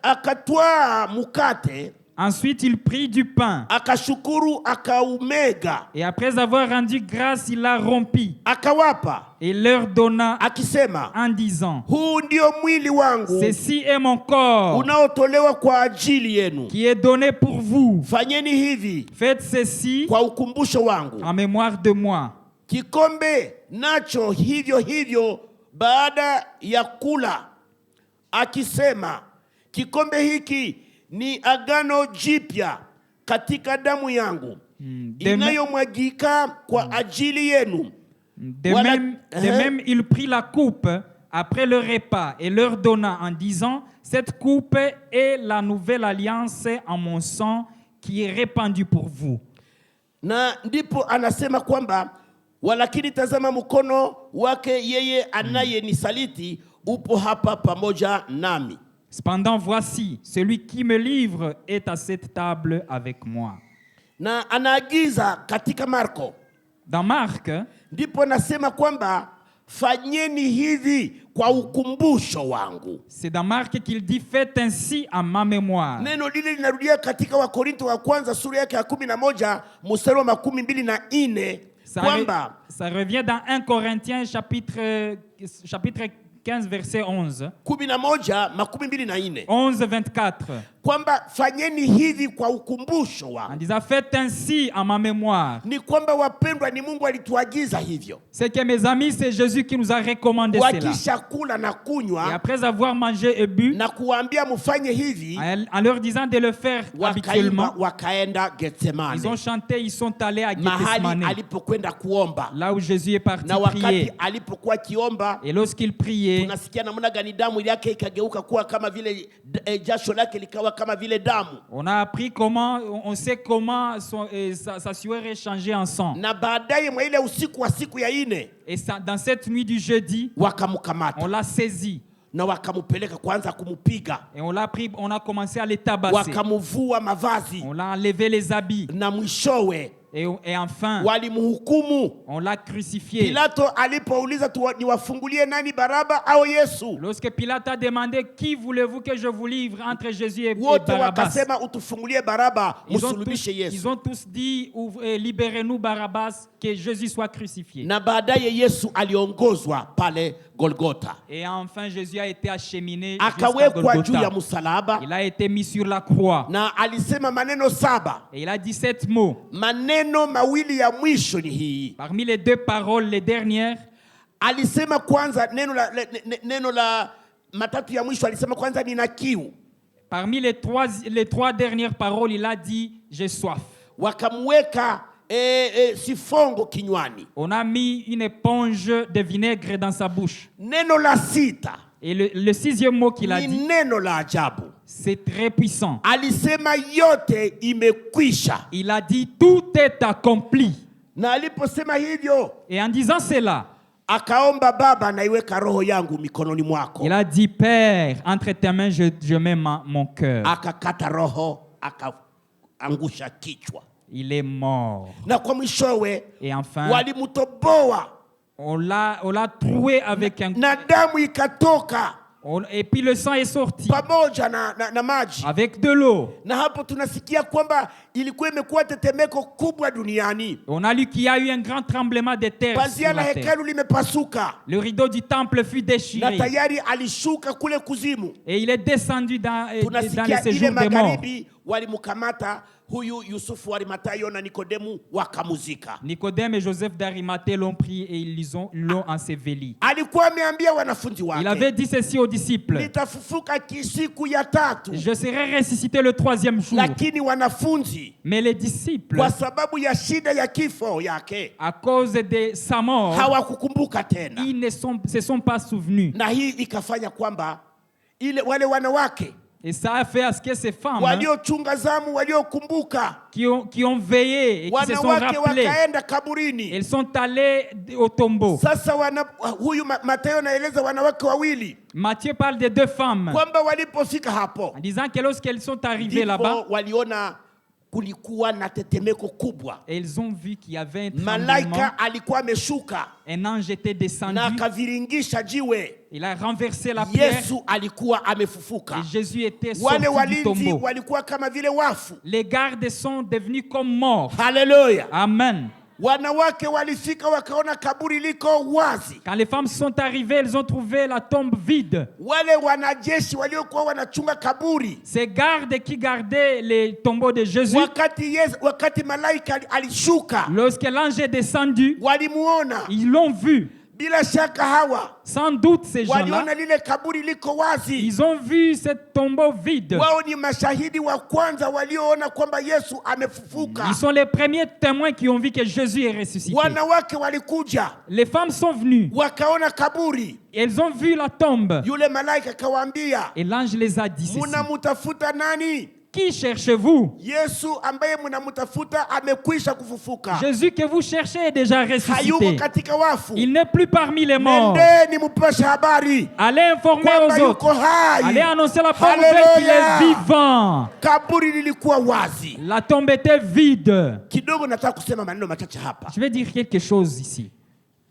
Akatwaa mkate, Ensuite, il prit du pain. akashukuru, akaumega, Et après avoir rendu grâce, il la rompit. akawapa, Et leur donna akisema, en disant, huu ndio mwili wangu ceci est mon corps unaotolewa kwa ajili yenu. qui est donné pour vous. Fanyeni hivi Faites ceci kwa ukumbusho wangu. en mémoire de moi. Kikombe nacho hivyo hivyo baada ya kula, akisema, kikombe hiki ni agano jipya katika damu yangu inayomwagika kwa ajili yenu. De même, il prit la coupe après le repas et leur donna en disant, cette coupe est la nouvelle alliance en mon sang qui est répandue pour vous. Na ndipo anasema kwamba, walakini tazama mkono wake yeye anayenisaliti upo hapa pamoja nami. Cependant, voici, celui qui me livre est à cette table avec moi. Na anaagiza katika Marko. Dans Marc, Ndipo nasema kwamba fanyeni hivi kwa ukumbusho wangu. c'est dans Marc qu'il dit, faites ainsi à ma mémoire. Neno lile linarudia katika Wakorinto wa kwanza sura yake ya 11 mstari wa 24 kwamba Ça revient dans 1 Corinthiens chapitre 15, verset 11. 11:24 11, 24. kwamba fanyeni hivi kwa ukumbusho En wangu. disant, faites ainsi à ma mémoire. Ni kwamba wapendwa, ni Mungu alituagiza hivyo. C'est que mes amis, c'est Jésus qui nous a recommandé cela. Wakisha kula na Et kunywa après avoir mangé et bu, na kuambia mufanye hivi, en leur disant de le faire habituellement, wakaenda ils Getsemane, ont chanté, ils sont allés à mahali Gethsemane, alipokwenda kuomba. là où Jésus est parti Na wakati prier. alipokuwa akiomba, Et lorsqu'il priait, tunasikia namna gani damu yake ikageuka kuwa kama vile jasho lake likawa kama vile damu. on a appris comment, on sait comment sa sueur est changée en sang. Na baadaye mwa ile usiku wa siku ya 4 Et ça, dans cette nuit du jeudi, on wakamkamata l'a saisi. na wakamupeleka kwanza kumupiga, Et on l'a pris, on a commencé à les tabasser. wakamuvua mavazi On l'a enlevé les habits. na mwishowe Et enfin, walimhukumu. on l'a crucifié. Pilato alipouliza niwafungulie nani, Baraba au Yesu, Lorsque Pilate a demandé, qui voulez-vous que je vous livre entre Jésus et wote Barabbas? wakasema utufungulie Baraba, musulubishe Yesu. Ils ont tous dit, libérez-nous Barabbas, que Jésus soit crucifié. Na baadaye Yesu aliongozwa pale Golgotha, Et enfin, Jésus a été acheminé jusqu'à akawekwa juu ya Golgotha. msalaba, Il a été mis sur la croix. na alisema maneno 7. Et il a dit 7 mots. Maneno mawili ya mwisho ni hii. Parmi les 2 paroles, les dernières, Alisema kwanza neno la matatu ya mwisho, alisema kwanza nina kiu. parmi les 3 dernières paroles, il a dit, j'ai soif. Wakamweka sifongo kinywani. On a mis une éponge de vinaigre dans sa bouche. Neno la 6 Et le 6e mot qu'il a ni dit, neno la ajabu. c'est très puissant. Alisema yote imekwisha. Il a dit, tout est accompli. Na aliposema hivyo, Et en disant cela, akaomba, Baba, naiweka roho yangu mikononi mwako. il a dit, Père, entre tes mains, je mets mon cœur. Akakata roho, akaangusha kichwa. Il est mort. Na kwa mwishowe Et enfin, walimutoboa on l'a troué avec un... na damu ikatoka Et puis le sang est sorti pamoja na maji. avec de l'eau. Na hapo tunasikia kwamba ilikuwa imekuwa tetemeko kubwa duniani. On a lu qu'il y a eu un grand tremblement de terre Pazia sur la la terre. hekalu limepasuka, Le rideau du temple fut na déchiré. tayari alishuka kule kuzimu. Et il est descendu dans les Tunasikia séjours ile des morts. magharibi walimkamata huyu Yusufu wa Arimathayo na Nikodemu wakamuzika. Nicodème et Joseph d'Arimathée l'ont pris et ils l'ont enseveli. Alikuwa ameambia wanafunzi Il wake, avait dit ceci aux disciples: nitafufuka siku ya tatu. je serai ressuscité le 3e jour. Lakini wanafunzi Mais les disciples, kwa sababu ya shida ya kifo yake à cause de sa mort, hawakukumbuka tena, ils ne se sont pas souvenus. na hii ikafanya kwamba wale wanawake Et ça a fait à ce que ces femmes waliochunga zamu waliokumbuka, qui ont veillé et qui se sont wanawake rappelées, wakaenda kaburini. elles sont allées au tombeau. Sasa huyu Mathayo naeleza wanawake wawili Matthieu parle de 2 femmes kwamba walipofika hapo en disant que lorsqu'elles sont arrivées là-bas, ndipo waliona kulikuwa na tetemeko kubwa. elles ont vu qu'il y avait un tremblement. Malaika alikuwa ameshuka Un ange était descendu. na akaviringisha jiwe. Il a renversé la pierre. Yesu alikuwa amefufuka. Et Jésus était Wale sorti du walinzi tombeau. walikuwa kama vile wafu. Les gardes sont devenus comme morts. Haleluya. Amen. Wanawake walifika wakaona kaburi liko wazi. Quand les femmes sont arrivées, elles ont trouvé la tombe vide. Wale wanajeshi waliokuwa wanachunga kaburi, Ces gardes qui gardaient les tombeaux de Jésus, wakati malaika alishuka, lorsque l'ange est descendu, walimuona. ils l'ont vu. Bila shaka hawa Sans doute ces gens-là, waliona lile kaburi liko wazi. ils ont vu ce tombeau vide. Wao ni mashahidi wa kwanza walioona kwamba Yesu amefufuka. Ils sont les premiers témoins qui ont vu que Jésus est ressuscité. Wanawake walikuja, Les femmes sont venues. wakaona kaburi. Elles ont vu la tombe. Yule malaika akawaambia, Et l'ange les a dit ceci: munamutafuta nani? qui cherchez-vous? Yesu ambaye munamutafuta amekwisha kufufuka. Jésus que vous cherchez est déjà Hayuko ressuscité. katika wafu. Il n'est plus parmi les morts. Nendeni mupashe habari Allez informer kwamba aux autres. yuko hai. Allez annoncer la bonne nouvelle qu'il Hallelujah. est vivant. Kaburi lilikuwa wazi. La tombe était vide. Kidogo nataka kusema maneno machache hapa. Je vais dire quelque chose ici.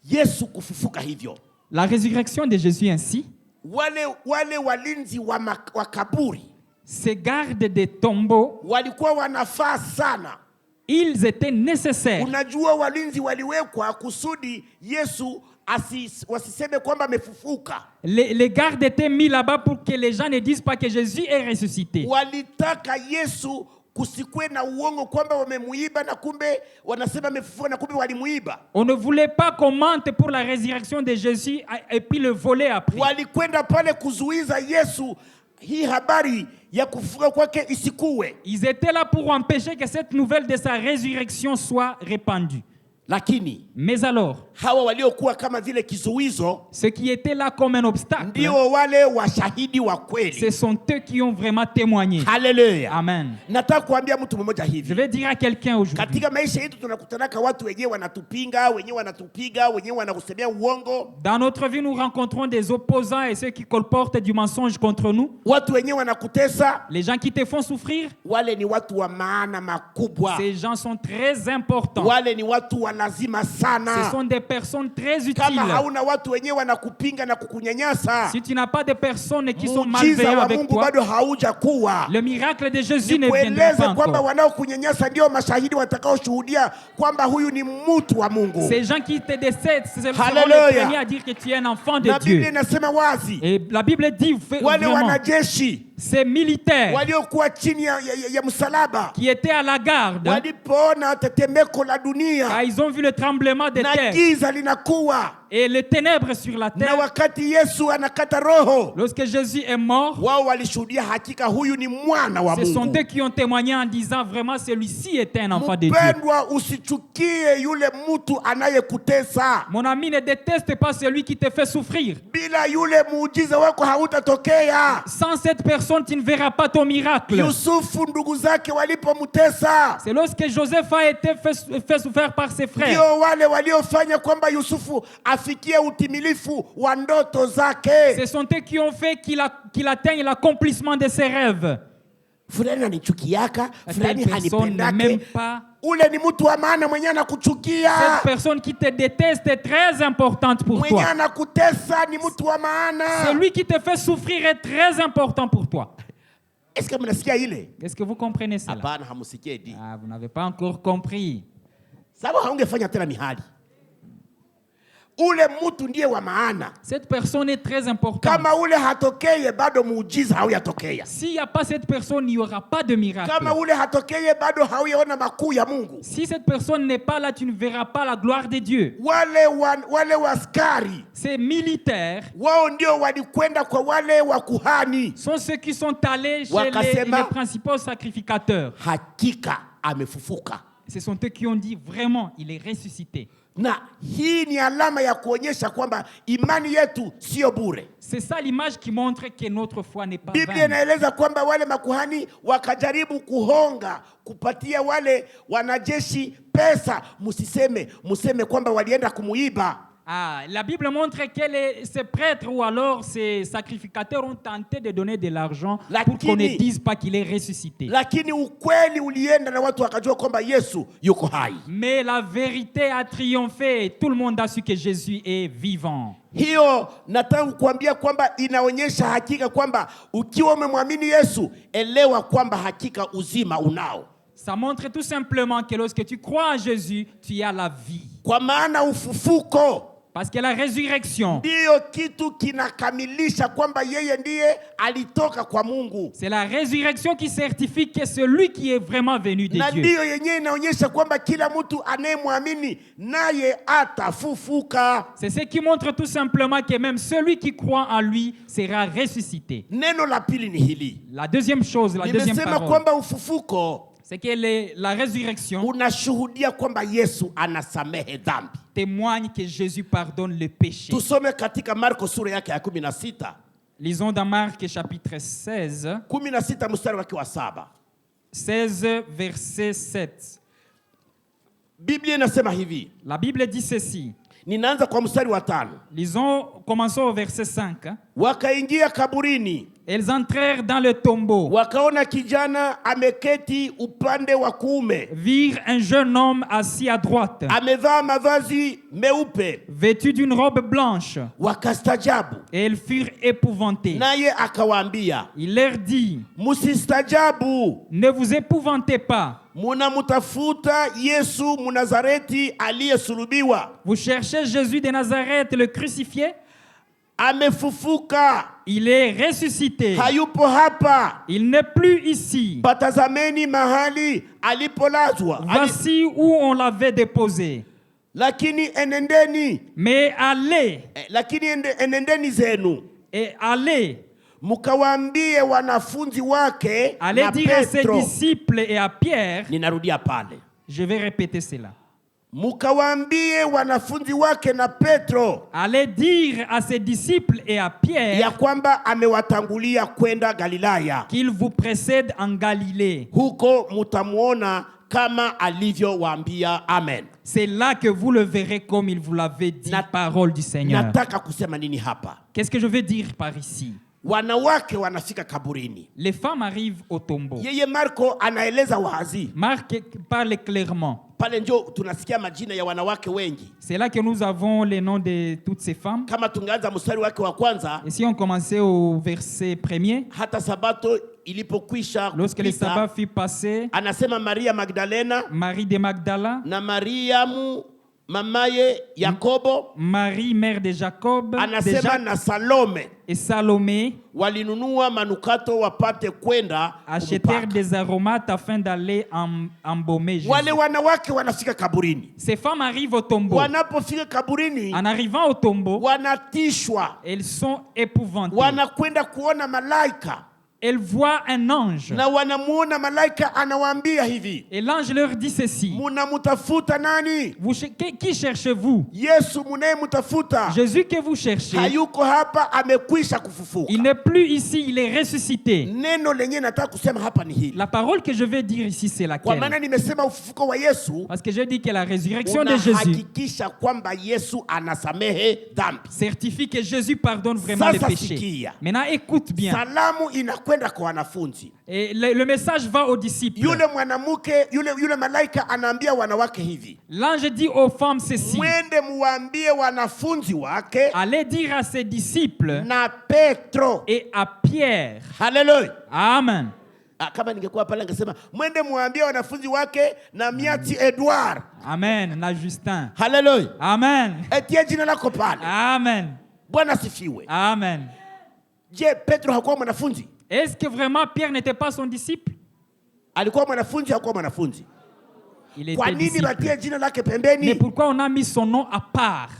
Yesu kufufuka hivyo, La résurrection de Jésus ainsi, wale walinzi wa kaburi ces gardes des tombeaux, walikuwa wanafaa sana. ils étaient nécessaires. Unajua walinzi waliwekwa kusudi Yesu wasiseme kwamba amefufuka. Les gardes étaient mis là-bas pour que les gens ne disent pas que Jésus est ressuscité. Walitaka Yesu kusikwe na uongo kwamba wamemuiba na kumbe wanasema amefufuka na kumbe walimuiba. On ne voulait pas qu'on mente pour la résurrection de Jésus et puis le voler après. Walikwenda pale kuzuiza Yesu hii habari ya kufufuka kwake isikuwe. Ils étaient là pour empêcher que cette nouvelle de sa résurrection soit répandue. Lakini Mais alors, hawa waliokuwa kama vile kizuizo ceux qui étaient là comme un obstacle, ndio wale washahidi wa ce kweli. sont eux qui ont vraiment témoigné. Haleluya. Amen. Nataka kuambia mtu mmoja Je hivi. vais dire à quelqu'un aujourd'hui, Katika maisha yetu tunakutanaka watu wenyewe wanatupinga, wenyewe wanatupiga, wenyewe wanakusemea uongo. dans notre vie, nous rencontrons des opposants et ceux qui colportent du mensonge contre nous. Watu wenyewe wanakutesa. Les gens qui te font souffrir, Wale ni watu wa maana makubwa. ces gens sont très importants. Wale ni watu wa lazima Ce sana. sont des personnes très Kama utiles. hauna watu wenyewe wanakupinga na kukunyanyasa, Si tu n'as pas de personnes qui sont muujiza malveillantes wa avec Mungu toi, bado hauja kuwa. le miracle de Jésus ne viendra Nikueleze pas kwamba encore. wanaokunyanyasa ndio mashahidi watakaoshuhudia kwamba huyu ni mtu wa Mungu. Ces gens qui te décèdent, ce seront Hallelujah. les premiers à dire que tu es un enfant de Na Biblia Dieu. inasema wazi, Et la Bible dit wale vraiment, wanajeshi ces militaires waliokuwa chini ya msalaba qui étaient à la garde, walipoona tetemeko la dunia quand ils ont vu le tremblement de na terre giza linakuwa et les ténèbres sur la na terre, wakati Yesu anakata roho, lorsque Jésus est mort, wao walishuhudia hakika huyu ni mwana wa ce sont Mungu. eux qui ont témoigné en disant vraiment celui-ci était un enfant de Dieu. Mpendwa, usichukie yule mtu anayekutesa. Mon ami, ne déteste pas celui qui te fait souffrir. Bila yule muujiza wako hautatokea. Sans cette personne, tu ne verras pas ton miracle. Yusufu ndugu zake walipomtesa, C'est lorsque Joseph a été fait souffrir par ses frères. ndio wale waliofanya kwamba Yusufu afikie utimilifu wa ndoto zake. Ce sont eux qui ont fait qu'il atteigne l'accomplissement de ses rêves. Fulani anichukiaka, fulani Telle personne ne m'aime hanipendake. pas. Ule ni mtu wa maana mwenye anakuchukia. Cette personne qui te déteste est très importante pour Mwenye toi. anakutesa ni mtu wa maana. Celui qui te fait souffrir est très important pour toi. Est-ce que mnasikia ile? Est-ce que vous comprenez cela? Hapana, hamusikie di. Ah, vous n'avez pas encore compris. Sababu haungefanya tena mihali. ule mtu ndiye wa maana. Cette personne est très importante. Kama ule hatokeye bado muujiza hauyatokea. S'il n'y a pas cette personne, il n'y aura pas de miracle. Kama ule hatokeye bado hauyaona makuu ya Mungu. Si cette personne n'est pas là, tu ne verras pas la gloire de Dieu. Wale waskari, Ces militaires wao ndio walikwenda kwa wale wakuhani, sont ceux qui sont allés chez Wakasema, les principaux sacrificateurs. hakika amefufuka. Ce sont eux qui ont dit vraiment, il est ressuscité. Na hii ni alama ya kuonyesha kwamba imani yetu sio bure. C'est ça l'image qui montre que notre foi n'est pas Biblia vaine. inaeleza kwamba wale makuhani wakajaribu kuhonga kupatia wale wanajeshi pesa, museme kwamba walienda kumuiba. La Bible montre que ces prêtres ou alors ces sacrificateurs ont tenté de donner de l'argent pour qu'on ne dise pas qu'il est ressuscité. Lakini ukweli ulienda na watu wakajua kwamba Yesu yuko hai. Mais la vérité a triomphé et tout le monde a su que Jésus est vivant. Hiyo nataka kukuambia kwamba inaonyesha hakika kwamba ukiwa umemwamini Yesu, elewa kwamba hakika uzima unao. Ça montre tout simplement que lorsque tu crois en Jésus, tu as la vie. Kwa maana ufufuko, parce que la résurrection, ndiyo kitu kinakamilisha kwamba yeye ndiye alitoka kwa Mungu. C'est la résurrection qui certifie que c'est lui qui est vraiment venu de Na Dieu. ndiyo yenyewe inaonyesha kwamba kila mtu anayemwamini naye atafufuka. C'est ce qui montre tout simplement que même celui qui croit en lui sera ressuscité. Neno la pili ni hili. La deuxième chose, la deuxième Nimesema parole, kwamba ufufuko c'est que la résurrection unashuhudia kwamba Yesu anasamehe dhambi. témoigne que Jésus pardonne le péché. Tusome katika Marko sura yake ya 16. Lisons dans Marc chapitre 16, 16 mstari wake wa 7. 16 verset 7. Biblia inasema hivi. La Bible dit ceci. Ninaanza kwa mstari wa 5. Commençons au verset 5. Wakaingia kaburini. Elles entrèrent dans le tombeau. Wakaona kijana ameketi upande wa kuume. Virent un jeune homme assis à droite. Amevaa mavazi meupe. Vêtu d'une robe blanche. Wakastajabu. Et elles furent épouvantées. Naye akawaambia, Il leur dit, musistajabu. ne vous épouvantez pas. Munamutafuta Yesu Mnazareti aliyesulubiwa. Vous cherchez Jésus de Nazareth, le crucifié? Amefufuka. Il est ressuscité. Hayupo hapa. Il n'est plus ici. Patazameni mahali alipolazwa. Voici où on l'avait déposé. Lakini enendeni. Mais allez. Lakini enendeni zenu. Et allez. Mukawaambie wanafunzi wake Allez na dire à ses Petro. disciples et à Pierre. Ninarudia pale. Je vais répéter cela. Mukawaambie wanafunzi wake na Petro. Allez dire à ses disciples et à Pierre. Ya kwamba amewatangulia kwenda Galilaya. Qu'il vous précède en Galilée. Huko mutamuona kama alivyowaambia. Amen. C'est là que vous le verrez comme il vous l'avait dit. Parole du Seigneur. Nataka kusema nini hapa? Qu'est-ce que je veux dire par ici? Wanawake wanafika kaburini. Les femmes arrivent au tombeau. Yeye Marko anaeleza wazi. Marc parle clairement. Pale ndio tunasikia majina ya wanawake wengi. C'est là que nous avons les noms de toutes ces femmes. Kama tungeanza mstari wake wa kwanza. Et si on commençait au verset 1er. Hata sabato ilipokwisha lorsque le sabbat fut passé. Anasema Maria Magdalena. Marie de Magdala. Na Mariamu mamaye Yakobo. Marie mère de Jacob. Anasema na Salome. Et Salomé. Walinunua manukato wapate kwenda achetèrent des aromates afin d'aller embaumer Jésus. Wale wanawake wanafika kaburini. Ces femmes arrivent au tombeau. Wanapofika kaburini. En arrivant au tombeau. Wanatishwa. Elles sont épouvantées. Wanakwenda kuona malaika. Elle voit un ange. Na wanamuona malaika anawaambia hivi. Et l'ange leur dit ceci. Munamutafuta nani? Qui cherchez-vous? Yesu munayemutafuta. Jésus que vous cherchez. Hayuko hapa, amekwisha kufufuka. Il n'est plus ici, il est ressuscité. Neno lenye nataka kusema hapa ni hili. La parole que je vais dire ici c'est laquelle? Kwa maana nimesema ufufuko wa Yesu. Parce que je dis que la résurrection de Jésus unahakikisha kwamba Yesu anasamehe dhambi. Certifie que Jésus pardonne vraiment les péchés. Maintenant écoute bien. Salamu inakwenda kwa wanafunzi. Et le message va aux disciples. Yule mwanamke, yule malaika anaambia wanawake hivi. L'ange dit aux femmes ceci. Mwende muambie wanafunzi wake. Allez dire à ses disciples. Na Petro. Et à Pierre. Hallelujah. Amen. Kama ningekuwa pale ningesema mwende muambie wanafunzi wake na Miati Edward. Amen. Na Justin. Haleluya. Amen. Etie jina lako pale. Amen. Bwana sifiwe. Amen. Je, Petro hakuwa mwanafunzi? Est-ce que vraiment Pierre n'était pas son disciple? Alikuwa mwanafunzi, hakuwa mwanafunzi? Il Kwa était nini disciple. batie jina lake Mais pembeni? pourquoi on a mis son nom à part?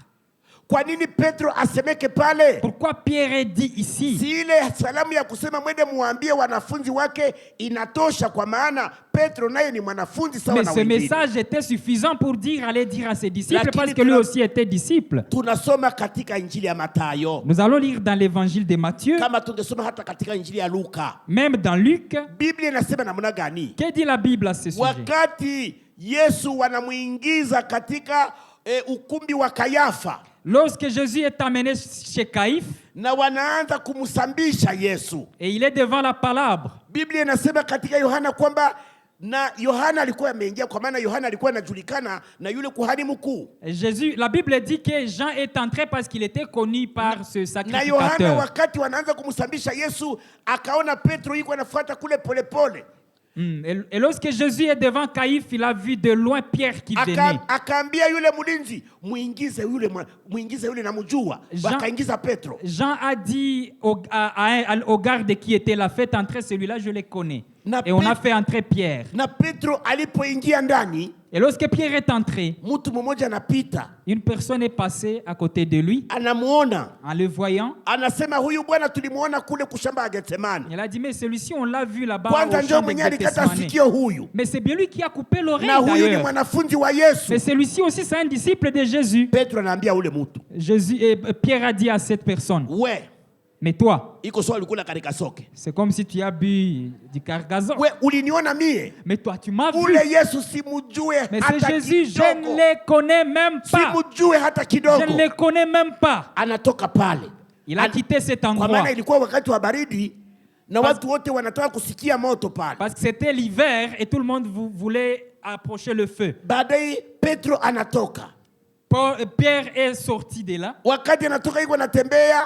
Kwa nini Petro asemeke pale? Pourquoi Pierre est dit ici? Si ile salamu ya kusema mwende muambie wanafunzi wake inatosha, kwa maana Petro naye ni mwanafunzi sawa Mais na ce wengine. message était suffisant pour allez dire à ses disciples, Lakini parce que lui aussi était disciple. Tunasoma katika Injili ya Mathayo. Nous allons lire dans l'évangile de Matthieu, Kama tungesoma hata katika Injili ya Luka, même dans Luc. Biblia inasema namna gani? Que dit la Bible à ce sujet? Wakati Yesu wanamuingiza katika ukumbi wa Kayafa Lorsque Jésus est amené chez Caïphe, na wanaanza kumsambisha Yesu, et il est devant la palabre, Biblia inasema katika Yohana kwamba na Yohana alikuwa ameingia, kwa maana Yohana alikuwa anajulikana na yule kuhani mkuu. Jésus, la Bible dit que Jean est entré parce qu'il était connu par ce Na Yohana sacrificateur. wakati wanaanza kumsambisha Yesu, akaona Petro yuko anafuata kule polepole. Et lorsque Jésus est devant Caïphe, il a vu de loin Pierre qui venait. Akaambia yule mlinzi, muingize yule namjua. Wakaingiza Petro. Jean a dit au garde qui était là, faites entrer celui-là, je le connais. Et on a fait entrer Pierre. Na Petro alipoingia ndani, et lorsque Pierre est entré, mtu mmoja anapita, une personne est passée à côté de lui. Anamuona, en le voyant, anasema huyu bwana tulimuona kule kushamba ya Getsemani. Il a dit mais celui-ci on l'a vu là-bas Kwanza au ndio champ de mwenye alikata Gethsemane. sikio huyu. Mais c'est bien lui qui a coupé l'oreille Na huyu ni d'ailleurs. mwanafunzi wa Yesu. Mais celui-ci aussi c'est un disciple de Jésus. Petro anaambia ule mtu, Pierre a dit à cette personne, we mais toi, iko sawa ulikula katika soke. c'est comme si tu as bu du cargazon. We uliniona mie. Mais toi, tu m'as vu. Ule Yesu simujue Mais hata c'est Jésus, je kidogo. ne le connais même pas. Simujue hata Je kidogo. ne le connais même pas. Anatoka pale. Il a quitté cet Kwa endroit. maana ilikuwa wakati wa baridi na watu wote wanataka kusikia moto pale. Parce que c'était l'hiver et tout le monde voulait approcher le feu. Baadaye Petro anatoka. Pierre est sorti de là. Wakati anatoka yuko anatembea,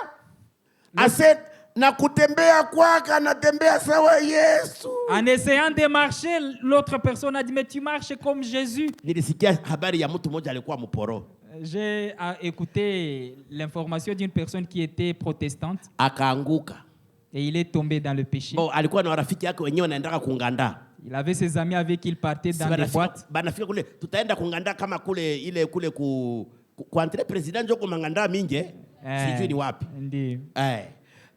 ase na kutembea kwake anatembea sawa Yesu. En essayant de marcher, l'autre personne a dit mais tu marches comme Jésus. Nilisikia habari ya mtu mmoja alikuwa mporo. J'ai écouté l'information d'une personne qui était protestante. Akaanguka. Et il est tombé dans le péché. Bon, alikuwa na rafiki yake wenyewe wanaendaka kunganda. Il avait ses amis avec qui il partait dans des boîtes. Banafika kule, tutaenda kunganda kama kule ile kule ku entre president joko manganda mingi, sijui ni wapi. Ndiyo.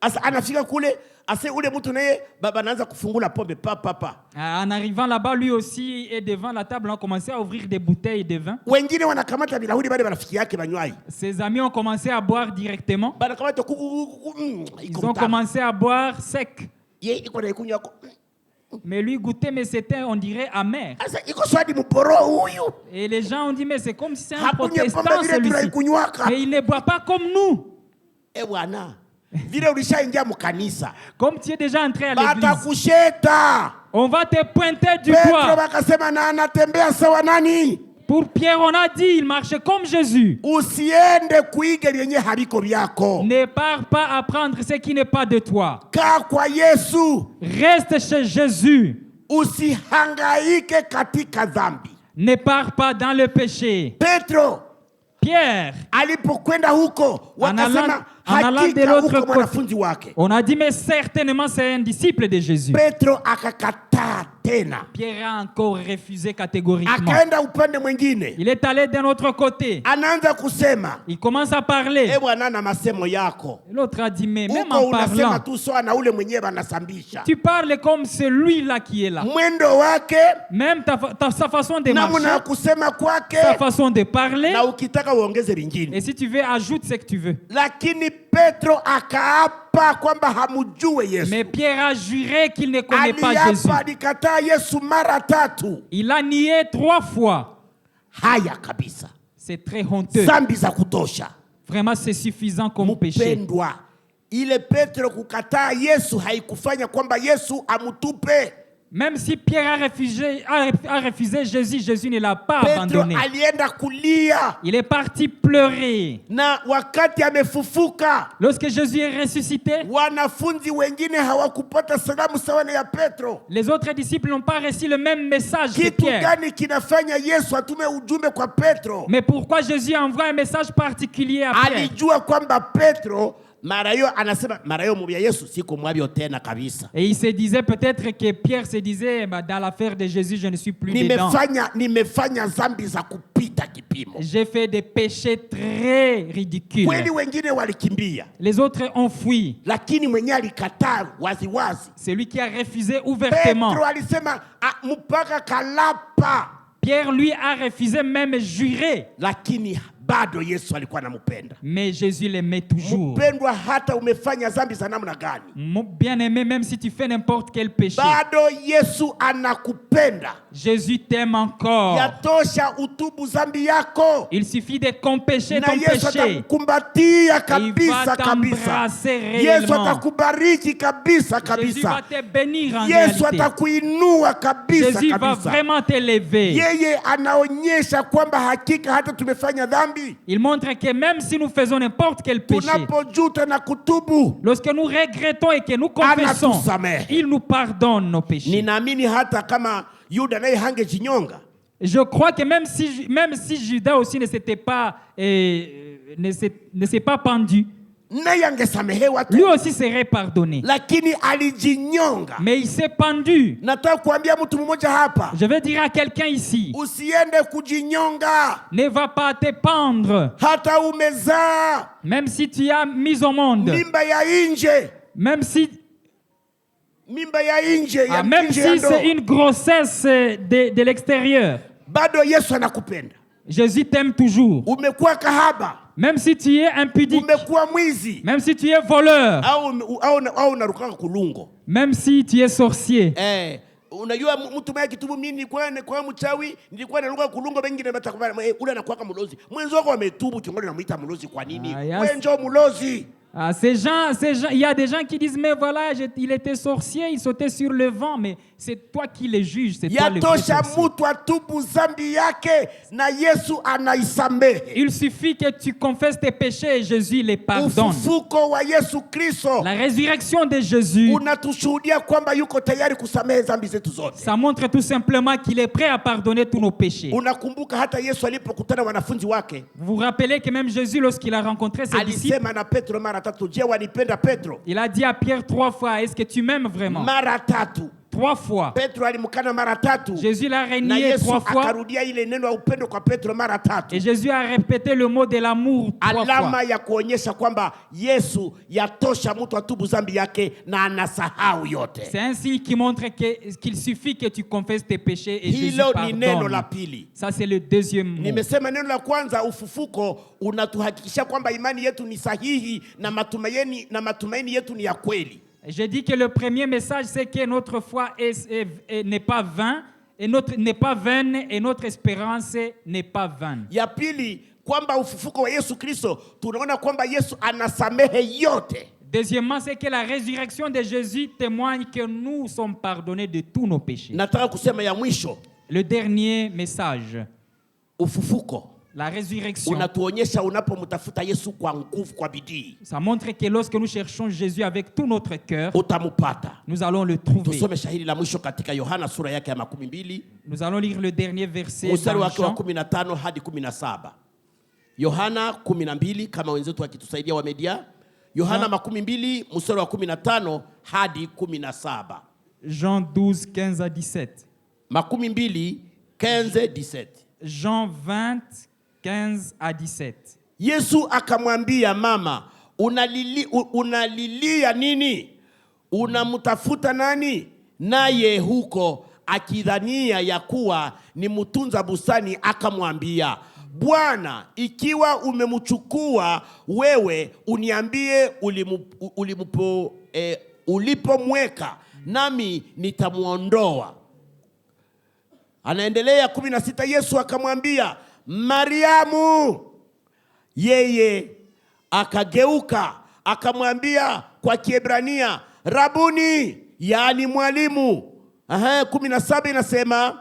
Asa anafika kule, ase ule mtu naye baba anaanza kufungula pombe papa. En arrivant là-bas, lui aussi est devant la table, on a commencé à ouvrir des bouteilles de vin. Wengine wanakamata bilahudi bale marafiki yake banywai. Ses amis ont commencé à boire directement. Banakamata Ils ont commencé à boire sec. Ye iko na ikunywa. Mais lui goûtait, mais c'était, on dirait, amer. Asa iko swadi mporo huyu. Et les gens ont dit, mais c'est comme si c'est un Hakunywa protestant pombe vile celui-ci. tunaikunywaka. Mais il ne boit pas comme nous. Bwana. Vile ulishaingia mkanisa. Comme tu es déjà entré à l'église. Batakusheta. On va te pointer du Petro doigt. bakasema na anatembea sawa nani? Pour Pierre, on a dit, il marchait comme Jésus. Usiende kuiga lenye haliko vyako. Ne pars pas apprendre ce qui n'est pas de toi. Kaa kwa Yesu. Reste chez Jésus. Usihangaike katika dhambi. Ne pars pas dans le péché. Petro Pierre, alipokwenda huko wakasema en allant de hakika l'autre huko côté, mwanafunzi wake. on a dit, mais certainement c'est un disciple de Jésus. Petro akakataa tena. Pierre a encore refusé catégoriquement. Akaenda upande mwingine. Il est allé d'un autre côté. Anaanza kusema, Il commence à parler. Bwana na masemo yako. L'autre a dit, mais même Uko en unasema parlant, tu sawa na ule mwenyewe anasambisha. tu parles comme celui-là qui est là. Mwendo wake, Même sa façon de namna ya marcher, kusema kwake, sa façon de parler. na ukitaka uongeze lingine. Et si tu veux, ajoute ce que tu veux. Lakini Petro akaapa kwamba hamujue Yesu. Mais Pierre a juré qu'il ne connaît pas Jésus. Aliapa, alikataa Yesu mara tatu. Il a nié 3 fois. Haya kabisa. C'est très honteux. Zambi za kutosha. Vraiment, c'est suffisant comme péché. Mpendwa, ile Petro kukataa Yesu haikufanya kwamba Yesu amutupe. Même si Pierre a refusé Jésus, Jésus ne l'a pas Petro abandonné. alienda kulia, Il est parti pleurer. na wakati amefufuka, Lorsque Jésus est ressuscité, wanafunzi wengine hawakupata salamu sawa na ya Petro. les autres disciples n'ont pas reçu le même message que Kitu Pierre. gani kinafanya Yesu atume ujumbe kwa Petro? Mais pourquoi Jésus envoie un message particulier à Pierre? Alijua kwamba Petro mara hiyo anasema, mara hiyo mubya Yesu siku mwabyo tena kabisa. Et il se disait peut-être que Pierre se disait, bah, dans l'affaire de Jésus, je ne suis plus dedans. Nimefanya zambi za kupita kipimo. J'ai fait des péchés très ridicules. Kweli wengine walikimbia, Les autres ont fui. lakini mwenye alikataa waziwazi. Celui qui a refusé ouvertement. Petro alisema mpaka kalapa, Pierre, lui, a refusé même juré. lakini bado Yesu alikuwa anampenda. Mais Jésus l'aimait toujours. Mpendwa, hata umefanya zambi za namna gani, Mon bien-aimé, même si tu fais n'importe quel péché, bado Yesu anakupenda. Jésus t'aime encore. Yatosha utubu zambi yako, Il suffit de compécher na ton Yesu péché. atakukumbatia kabisa Il va kabisa. t'embrasser Yesu réellement. atakubariki kabisa Jésus va kabisa. te bénir en Yesu réalité. atakuinua kabisa Jésus va kabisa. vraiment t'élever. Yeye anaonyesha kwamba hakika hata tumefanya dhambi, Il montre que même si nous faisons n'importe quel péché, tunapojuta na kutubu, lorsque nous regrettons et que nous confessons, anatusamehe. il nous pardonne nos péchés. Ninaamini hata kama Yuda naye hangejinyonga, Je crois que même si Judas aussi ne s'était pas, ne s'est pas pendu, naye angesamehewa tu, lui aussi serait pardonné. lakini alijinyonga. Mais il s'est pendu. Nataka kuambia mtu mmoja hapa, Je vais dire à quelqu'un ici, usiende kujinyonga. ne va pas te pendre. Hata umezaa Même si tu as mis au monde, mimba ya nje, même si mimba ya nje ya même nje ya si ndoa, c'est une grossesse de l'extérieur, bado Yesu anakupenda. Jésus t'aime toujours. Umekuwa kahaba, Même si tu es impudique, umekuwa mwizi, même si tu es voleur, au unarukaka kulungo. même si tu es sorcier. Unajua mtu mmoja kitubu, mimi nilikuwa mchawi, nilikuwa naruka kulungo, wengine batakubana ule anakuwa mlozi. Mwenzo wako ametubu, kingoni namuita mlozi kwa nini? Wewe njoo mlozi. Ah, ces gens, il y a des gens qui disent, mais voilà, il était sorcier, il sautait sur le vent, mais c'est toi qui les juges, c'est toi le vrai Yatosha sorcier. mtu atubu zambi yake na Yesu anaisamehe. Il suffit que tu confesses tes péchés et Jésus les pardonne. Ufufuko wa Yesu Kristo La résurrection de Jésus, unatushuhudia kwamba yuko tayari kusamehe zambi zetu zote. ça montre tout simplement qu'il est prêt à pardonner tous nos péchés. Unakumbuka hata Yesu alipokutana wanafunzi wake, Vous vous rappelez que même Jésus, lorsqu'il a rencontré ses disciples, alisema na Petro mara tatu, je, wanipenda Petro? il a dit à Pierre 3 fois, est-ce que tu m'aimes vraiment? Mara tatu. 3 fois. Petro alimkana mara tatu. Jésus l'a Na renié Yesu 3 fois. akarudia ile neno ya upendo kwa Petro mara tatu. Et Jésus a répété le mot de l'amour 3 Alama fois. ya kuonyesha kwamba Yesu yatosha mtu atubu zambi yake na anasahau yote. C'est un signe qui montre qu'il suffit que tu confesses tes péchés et Jésus Hilo ni neno pardonne. la pili. Ça, c'est le deuxième mot. Nimesema neno la kwanza, ufufuko unatuhakikisha kwamba imani yetu ni sahihi na matumaini yetu ni ya kweli. J'ai dit que le premier message, c'est que notre foi n'est pas vaine et notre espérance n'est pas vaine. Ya pili, kwamba ufufuko wa Yesu Kristo tunaona kwamba Yesu anasamehe yote. Deuxièmement, c'est que la résurrection de Jésus témoigne que nous sommes pardonnés de tous nos péchés. Nataka kusema ya mwisho, Le dernier message, ufufuko la résurrection, unatuonyesha unapomtafuta Yesu kwa nguvu, kwa bidii, ça montre que lorsque nous cherchons Jésus avec tout notre cœur, utamupata. nous allons le trouver. Tusome shahidi la mwisho katika Yohana sura yake ya 12 Nous allons lire le dernier verset mstari dans wake wa Jean. 15 hadi 17. Yohana 12, kama wenzetu wakitusaidia wa media. Yohana 12 mstari wa 15 hadi 17. Jean 12, 15 à 17. 12, 15, 17. Jean 20, 15 à 17. Yesu akamwambia, mama, unalilia nini? Unamtafuta nani? Naye huko akidhania ya kuwa ni mtunza bustani akamwambia, Bwana, ikiwa umemchukua wewe, uniambie ulipomweka, nami nitamuondoa. Anaendelea 16, Yesu akamwambia, Mariamu. Yeye akageuka akamwambia kwa Kiebrania, Rabuni, yaani mwalimu. Aha, 17 inasema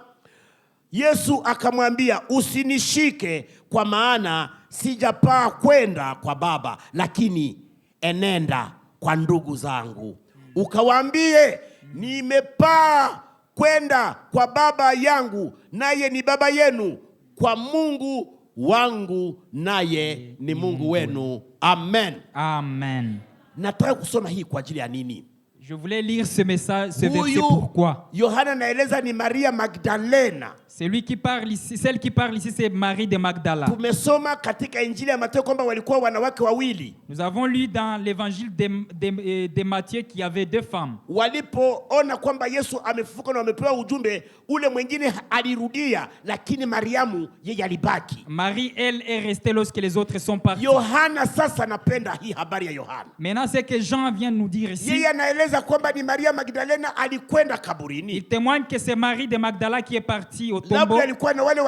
Yesu akamwambia, usinishike kwa maana sijapaa kwenda kwa Baba, lakini enenda kwa ndugu zangu ukawaambie, nimepaa kwenda kwa Baba yangu, naye ni Baba yenu, kwa Mungu wangu, naye ni Mungu wenu. Amen. Amen. Nataka kusoma hii kwa ajili ya nini? Je voulais lire ce message, ce verset, pourquoi? Yohana naeleza ni Maria Magdalena. Celui qui parle ici, celle qui parle ici, c'est Marie de Magdala. Tumesoma katika Injili ya Mathayo kwamba walikuwa wanawake wawili. Nous avons lu dans l'évangile de Matthieu qu'il y avait 2 femmes. Walipoona kwamba Yesu amefufuka na wamepewa ujumbe, ule mwingine alirudia, lakini Mariamu yeye alibaki. Marie, elle, est restée lorsque les autres sont partis. Yohana sasa, napenda hii habari ya Yohana. Maintenant, ce que Jean vient de nous dire ici, yeye anaeleza kwamba ni Maria Magdalena alikwenda kaburini. il témoigne que c'est Marie de Magdala qui est partie au tombeau. Labda alikuwa na wale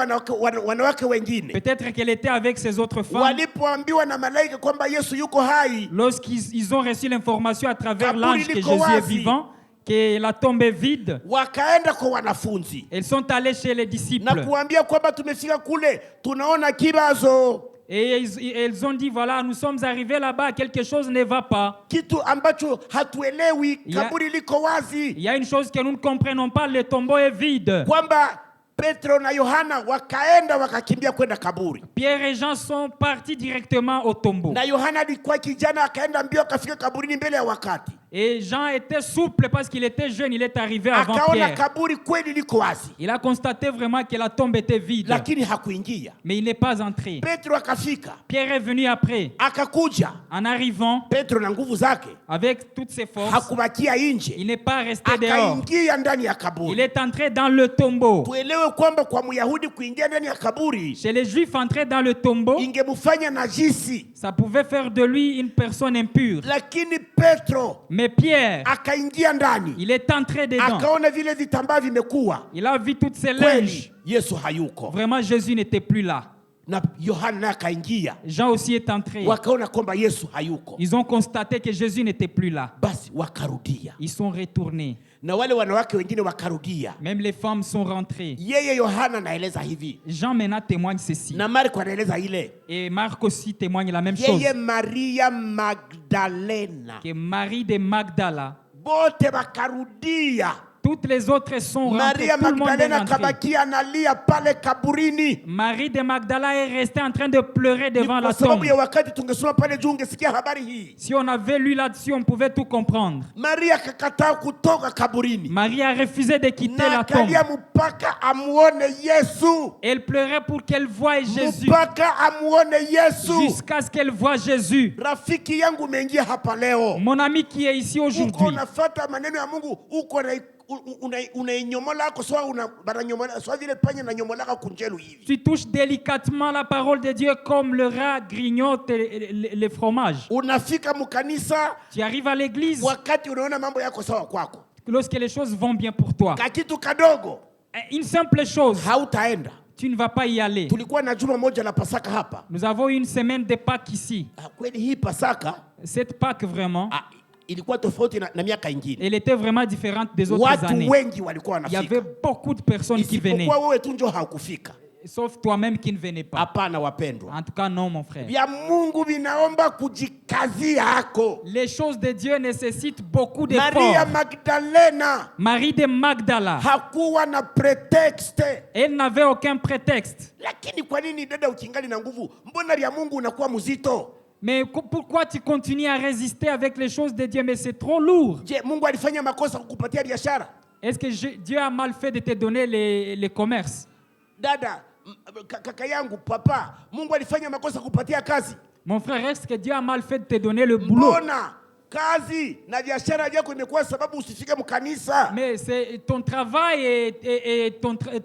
wanawake wengine. Peut-être qu'elle était avec ces autres femmes. Walipoambiwa na malaika kwamba Yesu yuko hai, lorsqu'ils ont reçu l'information à travers kaburi l'ange que liko Jésus est wazi, vivant, que la tombe est vide, wakaenda kwa wanafunzi elles sont allées chez les na disciples. kuambia kwamba tumefika kule, tunaona kibazo. Et elles ont dit, voilà, nous sommes arrivés là-bas, quelque chose ne va pas. Kitu ambacho hatuelewi, kaburi liko wazi. Il y a une chose que nous ne comprenons pas, le tombeau est vide. Kwamba Petro na Yohana wakaenda wakakimbia kwenda kaburi. Pierre et Jean sont partis directement au tombeau. Na Yohana alikuwa kijana, akaenda mbio akafika kaburini mbele ya wakati. Et Jean était souple parce qu'il était jeune, il est arrivé avant Akaona Pierre. kaburi kweli liko wazi, Il a constaté vraiment que la tombe était vide, lakini hakuingia. mais il n'est pas entré. Petro akafika, Pierre est venu après. akakuja. En arrivant, Petro na nguvu zake avec toutes ses forces, hakubakia nje, il n'est pas resté dehors. akaingia ndani ya Il kaburi. est entré dans le tombeau. Tuelewe kwamba kwa Myahudi kuingia ndani ya kaburi Chez les Juifs, entrer dans le tombeau, ingemfanya najisi, ça pouvait faire de lui une personne impure. lakini Petro Mais Pierre, akaingia ndani, il est entré dedans. akaona vile vitambaa vimekuwa Il a vu toutes ces linges. kweli, Yesu hayuko. Vraiment, Jésus n'était plus là. Na Yohana akaingia, Jean aussi est entré. wakaona kwamba Yesu hayuko. Ils ont constaté que Jésus n'était plus là. Basi wakarudia, Ils sont retournés. na wale wanawake wengine wakarudia. Même les femmes sont rentrées. Yeye Yohana anaeleza hivi Jean maintenant témoigne ceci. na Marko anaeleza ile. Et Marc aussi témoigne la même chose. Yeye Maria Magdalena, Que Marie de Magdala, bote wakarudia. toutes les autres sont rentrées. Maria Tout le monde est Magdalena rentré. kabaki analia pale kaburini. Marie de Magdala est restée en train de pleurer Ni devant kwa la sababu tombe. ya wakati tungesoma pale juu ungesikia habari hii. Si on avait lu là-dessus, on pouvait tout comprendre. Maria akakataa kutoka kaburini, Marie a refusé de quitter na la tombe. akalia mpaka amuone Yesu, Elle pleurait pour qu'elle voie Jésus. mpaka amuone Yesu. Jusqu'à ce qu'elle voie Jésus. Rafiki yangu umeingia hapa leo, Mon ami qui est ici uko aujourd'hui, unafuata maneno ya Mungu, uko unainyomola kwa sababu bananyomola sawa vile panya na nyomolaka kunjelu hivi. tu touches délicatement la parole de Dieu comme le rat grignote les fromages. Unafika mkanisa Tu arrives à l'église wakati unaona mambo yako sawa kwako, lorsque les choses vont bien pour toi. kakitu kadogo Une simple chose, hautaenda. tu ne vas pas y aller. Tulikuwa na juma moja la Pasaka hapa. Nous avons eu une semaine de Pâques ici. Kweli hii Pasaka Cette Pâques vraiment, ilikuwa tofauti na miaka ingine. elle était vraiment différente des autres Watu années. wengi walikuwa Il y avait wanafika, beaucoup de personnes qui venaient, isipokuwa wewe tu ndio haukufika. sauf toi-même qui ne venais pas. Hapana wapendwa, En tout cas, non, mon frère. vya Mungu vinaomba kujikazia hako. Les choses de Dieu nécessitent beaucoup Maria d'efforts. Magdalena Marie de Magdala, hakuwa na pretexte. elle n'avait aucun prétexte. Lakini kwa nini dada, ukingali na nguvu, mbona vya Mungu unakuwa mzito? Mais pourquoi tu continues à résister avec les choses de Dieu? Mais c'est trop lourd. Je, Mungu alifanya makosa kukupatia biashara? Est-ce que Dieu a mal fait de te donner les commerces? Dada, kaka yangu, papa, Mungu alifanya makosa kukupatia kazi? Mon frère, est-ce que Dieu a mal fait de te donner le boulot? Mbona kazi na biashara yako imekuwa sababu usifike mkanisa? Mais c'est ton travail et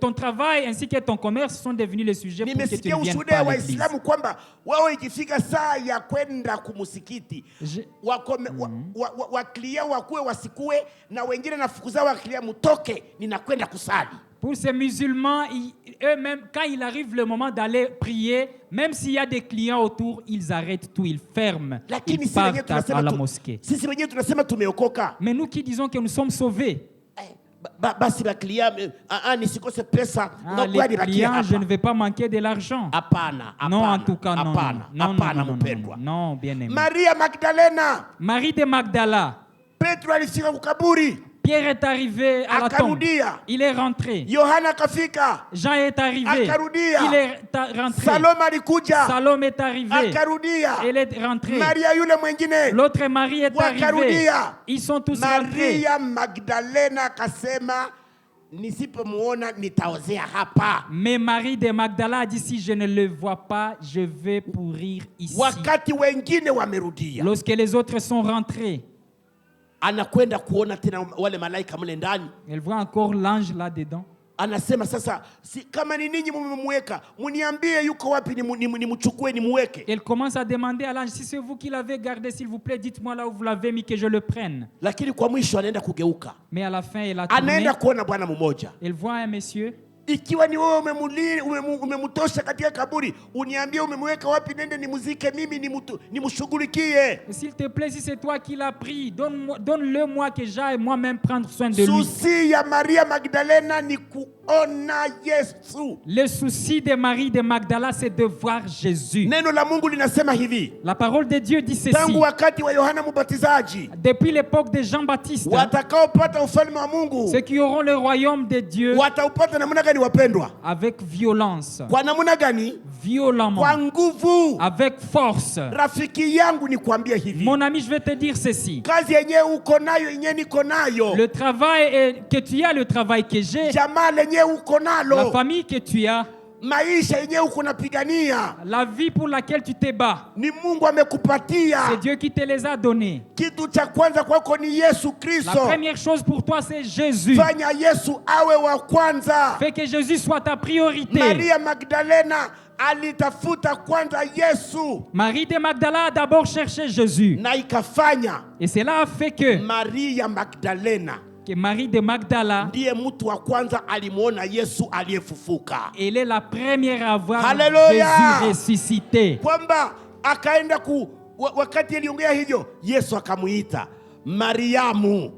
ton travail ainsi que ton commerce sont devenus les sujets pour que tu Nimesikia ne viennes ushuhuda pas ya à l'église. Waislamu kwamba wao ikifika saa ya kwenda kumusikiti waklia wakuwe wasikue, na wengine nafukuza waklia mutoke, ninakwenda kusali. Pour ces musulmans, eux-mêmes, quand il arrive le moment d'aller prier, même s'il y a des clients autour, ils arrêtent tout, ils ferment, Lakini ils partent à la mosquée. sisi wenyewe tunasema tumeokoka. Mais nous qui disons que nous sommes sauvés, basi baklia nisikose pesa Ah, unakuwa les nibakie clients, je ne hapa. vais pas manquer de l'argent. Hapana, Non, en hapana, tout cas, non. hapana, Non, non, hapana, non, non, mpendwa. non, bien aimé. Maria Magdalena, Marie de Magdala. Petro alifika kukaburi, Pierre est arrivé à la tombe. akarudia. Il est rentré. Yohana akafika, Jean est arrivé. akarudia. Il est rentré. Salome alikuja, Salome est arrivé. akarudia. Elle est rentrée. Maria yule mwingine, L'autre Marie est arrivée. wakarudia. Ils sont tous rentrés. Maria Magdalena akasema nisipomuona nitaozea hapa. Mais Marie de Magdala a dit, si je ne le vois pas, je vais pourrir ici. Wakati wengine wamerudia, Lorsque les autres sont rentrés, anakwenda kuona tena wale malaika mle ndani, elle voit encore l'ange là-dedans. anasema sasa, kama ni ninyi mmemweka, muniambie yuko wapi, nimchukue nimuweke. Elle commence à demander à l'ange, si c'est vous qui l'avez gardé, s'il vous plaît, dites-moi là où vous l'avez mis, que je le prenne. Lakini kwa mwisho anaenda kugeuka, Mais à la fin, elle a tourné. anaenda kuona bwana mmoja. Elle voit un monsieur. Ikiwa ni wewe umemtosha katika kaburi, uniambie umemweka wapi, nende nimuzike mimi, nimshughulikie. S'il te plaît, si c'est toi qui l'as pris, donne-le moi que j'aille moi-même prendre soin de lui. Susi ya Maria Magdalena ni kuona Yesu. Le souci de Marie de Magdala, c'est de voir Jésus. Neno la Mungu linasema hivi, La parole de Dieu dit ceci. tangu wakati wa Yohana Mbatizaji, Depuis l'époque de Jean-Baptiste, watakaopata ufalme wa Mungu ceux qui auront le royaume de Dieu wataupata namna gani wapendwa? avec violence, Kwa namna gani? violemment, Kwa nguvu. avec force. Rafiki yangu nikwambie hivi, Mon ami, je vais te dire ceci. kazi yenyewe uko nayo, yenyewe niko nayo, Le travail que tu as, le travail que j'ai, jamaa lenyewe uko la nalo, famille que tu as, maisha yenyewe uko napigania, la vie pour laquelle tu te bats, ni Mungu amekupatia. c'est Dieu qui te les a donnés. Kitu cha kwanza kwako ni Yesu La Kristo. première chose pour toi, c'est Jésus. Fanya Yesu awe wa kwanza. Fais que Jésus soit ta priorité. Maria Magdalena alitafuta kwanza Yesu Marie de Magdala a d'abord cherché Jésus. na ikafanya Et cela a fait que Maria Magdalena Marie de Magdala, ndiye mtu wa kwanza alimuona Yesu aliyefufuka, elle est la première à voir Hallelujah. Jésus ressuscité. kwamba akaenda wakati aliongea hivyo, Yesu akamuita Mariamu,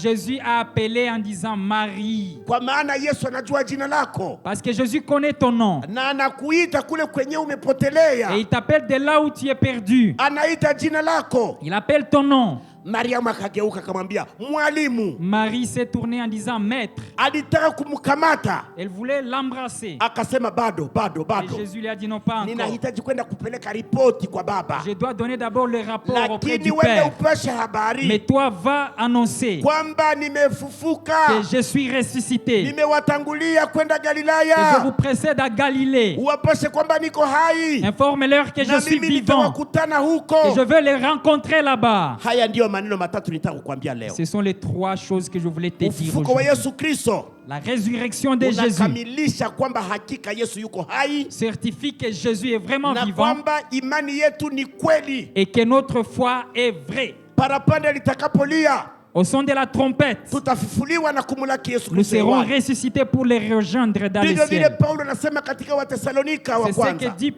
Jésus a appelé en disant Marie. kwa maana Yesu anajua jina lako Parce que Jésus connaît ton nom. na anakuita kule kwenye umepotelea, Et il t'appelle de là où tu es perdu. anaita jina lako. Il appelle ton nom. Mariamu akageuka akamwambia mwalimu. Marie s'est tournée en disant Maître. Alitaka kumkamata, Elle voulait l'embrasser. akasema bado Et Jésus lui a dit non, pas encore. ninahitaji kwenda kupeleka ripoti kwa baba, Je dois donner d'abord le rapport auprès lakini du wende Père. upashe habari Mais toi, va annoncer kwamba que nimefufuka, je suis ressuscité. nimewatangulia kwenda Et je vous Galilaya, précède à Galilée. uwapashe kwamba niko hai Informe-leur que je na suis mimi vivant. nitawakutana Et huko. je veux les rencontrer là-bas. Haya ndiyo maneno matatu nitaka kukwambia leo. Ce sont les trois choses que je voulais te dire Ufufuko wa aujourd'hui. Yesu Kristo La résurrection de Jésus unakamilisha kwamba hakika Yesu yuko hai certifie que Jésus est vraiment na vivant kwamba imani yetu ni kweli. et que notre foi est vraie. Parapanda litakapolia, Au son de la trompette, tutafufuliwa na kumulaki Yesu nous Kristo serons hewani. ressuscités pour les rejoindre dans le Ndivyo vile ciel. Paulo anasema katika Watesalonika wa C'est ce que kwanza, dit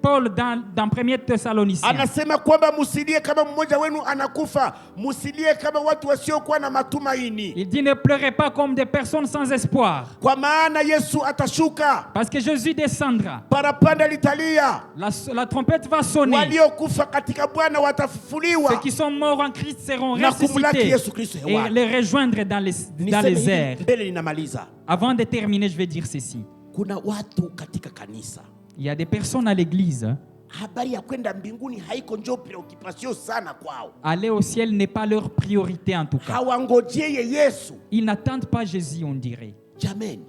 Paul dans 1 Thessaloniciens. anasema kwamba musilie kama mmoja wenu anakufa, musilie kama watu wasiokuwa na matumaini, Il dit ne pleurez pas comme des personnes sans espoir. kwa maana Yesu atashuka, Parce que Jésus descendra. parapanda litalia, La trompette va sonner. waliokufa katika Bwana Ceux watafufuliwa qui sont morts en Christ seront na kumlaki ressuscités Yesu Kristo et hewani. les rejoindre dans les Niseme hivi airs. mbele ninamaliza, Avant de terminer, je vais dire ceci. kuna watu katika kanisa, Il y a des personnes à l'église. habari ya kwenda mbinguni haiko njo preoccupation sana kwao, Aller au ciel n'est pas leur priorité en tout cas. hawangojeye Yesu. Ils n'attendent pas Jésus, on dirait. Jameni,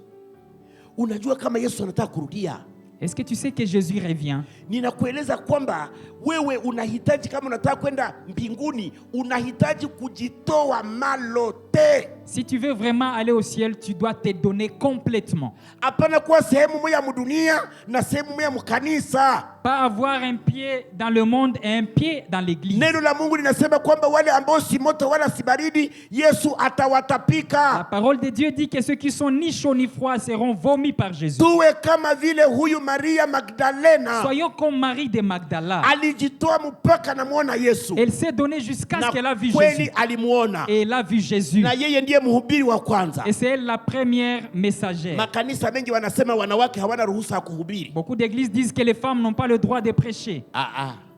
unajua kama Yesu anataka kurudia? Est-ce que tu sais que Jésus revient? Ninakueleza kwamba wewe unahitaji, kama unataka kwenda mbinguni, unahitaji kujitoa malote. Si tu veux vraiment aller au ciel, tu dois te donner complètement. Hapana kuwa sehemu moja mudunia na sehemu moja mukanisa. Pas avoir un pied dans le monde et un pied dans l'église. Neno la Mungu linasema kwamba wale ambao si moto wala si baridi, Yesu La atawatapika. parole de Dieu dit que ceux qui sont ni chauds ni froids seront vomis par Jésus. Tuwe kama vile huyu Maria Magdalena Soyons comme Marie de Magdala. alijitoa mpaka namuona Yesu, Elle s'est donnée jusqu'à ce qu'elle a na vu kweli Jésus. alimuona, Et elle a vu Jésus. na yeye ndiye ndiye mhubiri wa kwanza. Et c'est elle la première messagère. Makanisa mengi wanasema wanawake hawana ruhusa ya kuhubiri. Beaucoup d'églises disent que les femmes n'ont pas le droit de prêcher.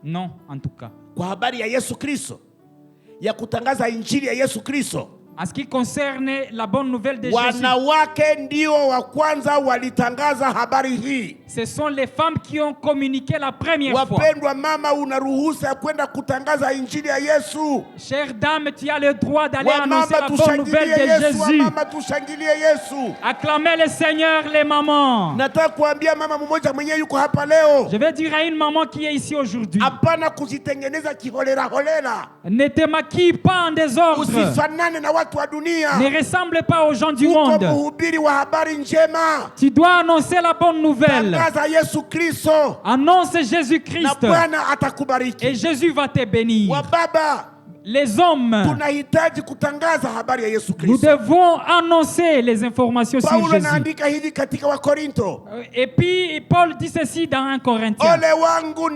Non, en tout cas. Kwa habari ya Yesu Kristo, ya kutangaza injili ya Yesu Kristo, en ce qui concerne la bonne nouvelle de Jésus, wanawake ndio wa kwanza walitangaza habari hii. Ce sont les femmes qui ont communiqué la première fois. Wapendwa mama, una ruhusa ya kwenda kutangaza injili ya Yesu. Chère dame, tu as le droit d'aller annoncer la bonne nouvelle de Jésus. Mama, tushangilie Yesu. Acclamez le Seigneur, les mamans. Nataka kuambia mama mmoja mwenyewe yuko hapa leo. Je vais dire à une maman qui est ici aujourd'hui. Hapana kuzitengeneza kiholela holela. Ne te maquille pas en désordre. Usifanane na watu wa dunia. Ne ressemble pas aux gens du monde. Uko mhubiri wa habari njema. Tu dois annoncer la bonne nouvelle. Tangaza Yesu Kristo. Annonce Jésus-Christ. Na Bwana atakubariki. Et Jésus va te bénir. Wa baba, les hommes, tunahitaji kutangaza habari ya Yesu Kristo. Nous devons annoncer les informations sur Paulo Jésus. anaandika hivi katika Wakorinto. Et puis Paul dit ceci dans 1 Corinthiens. Ole wangu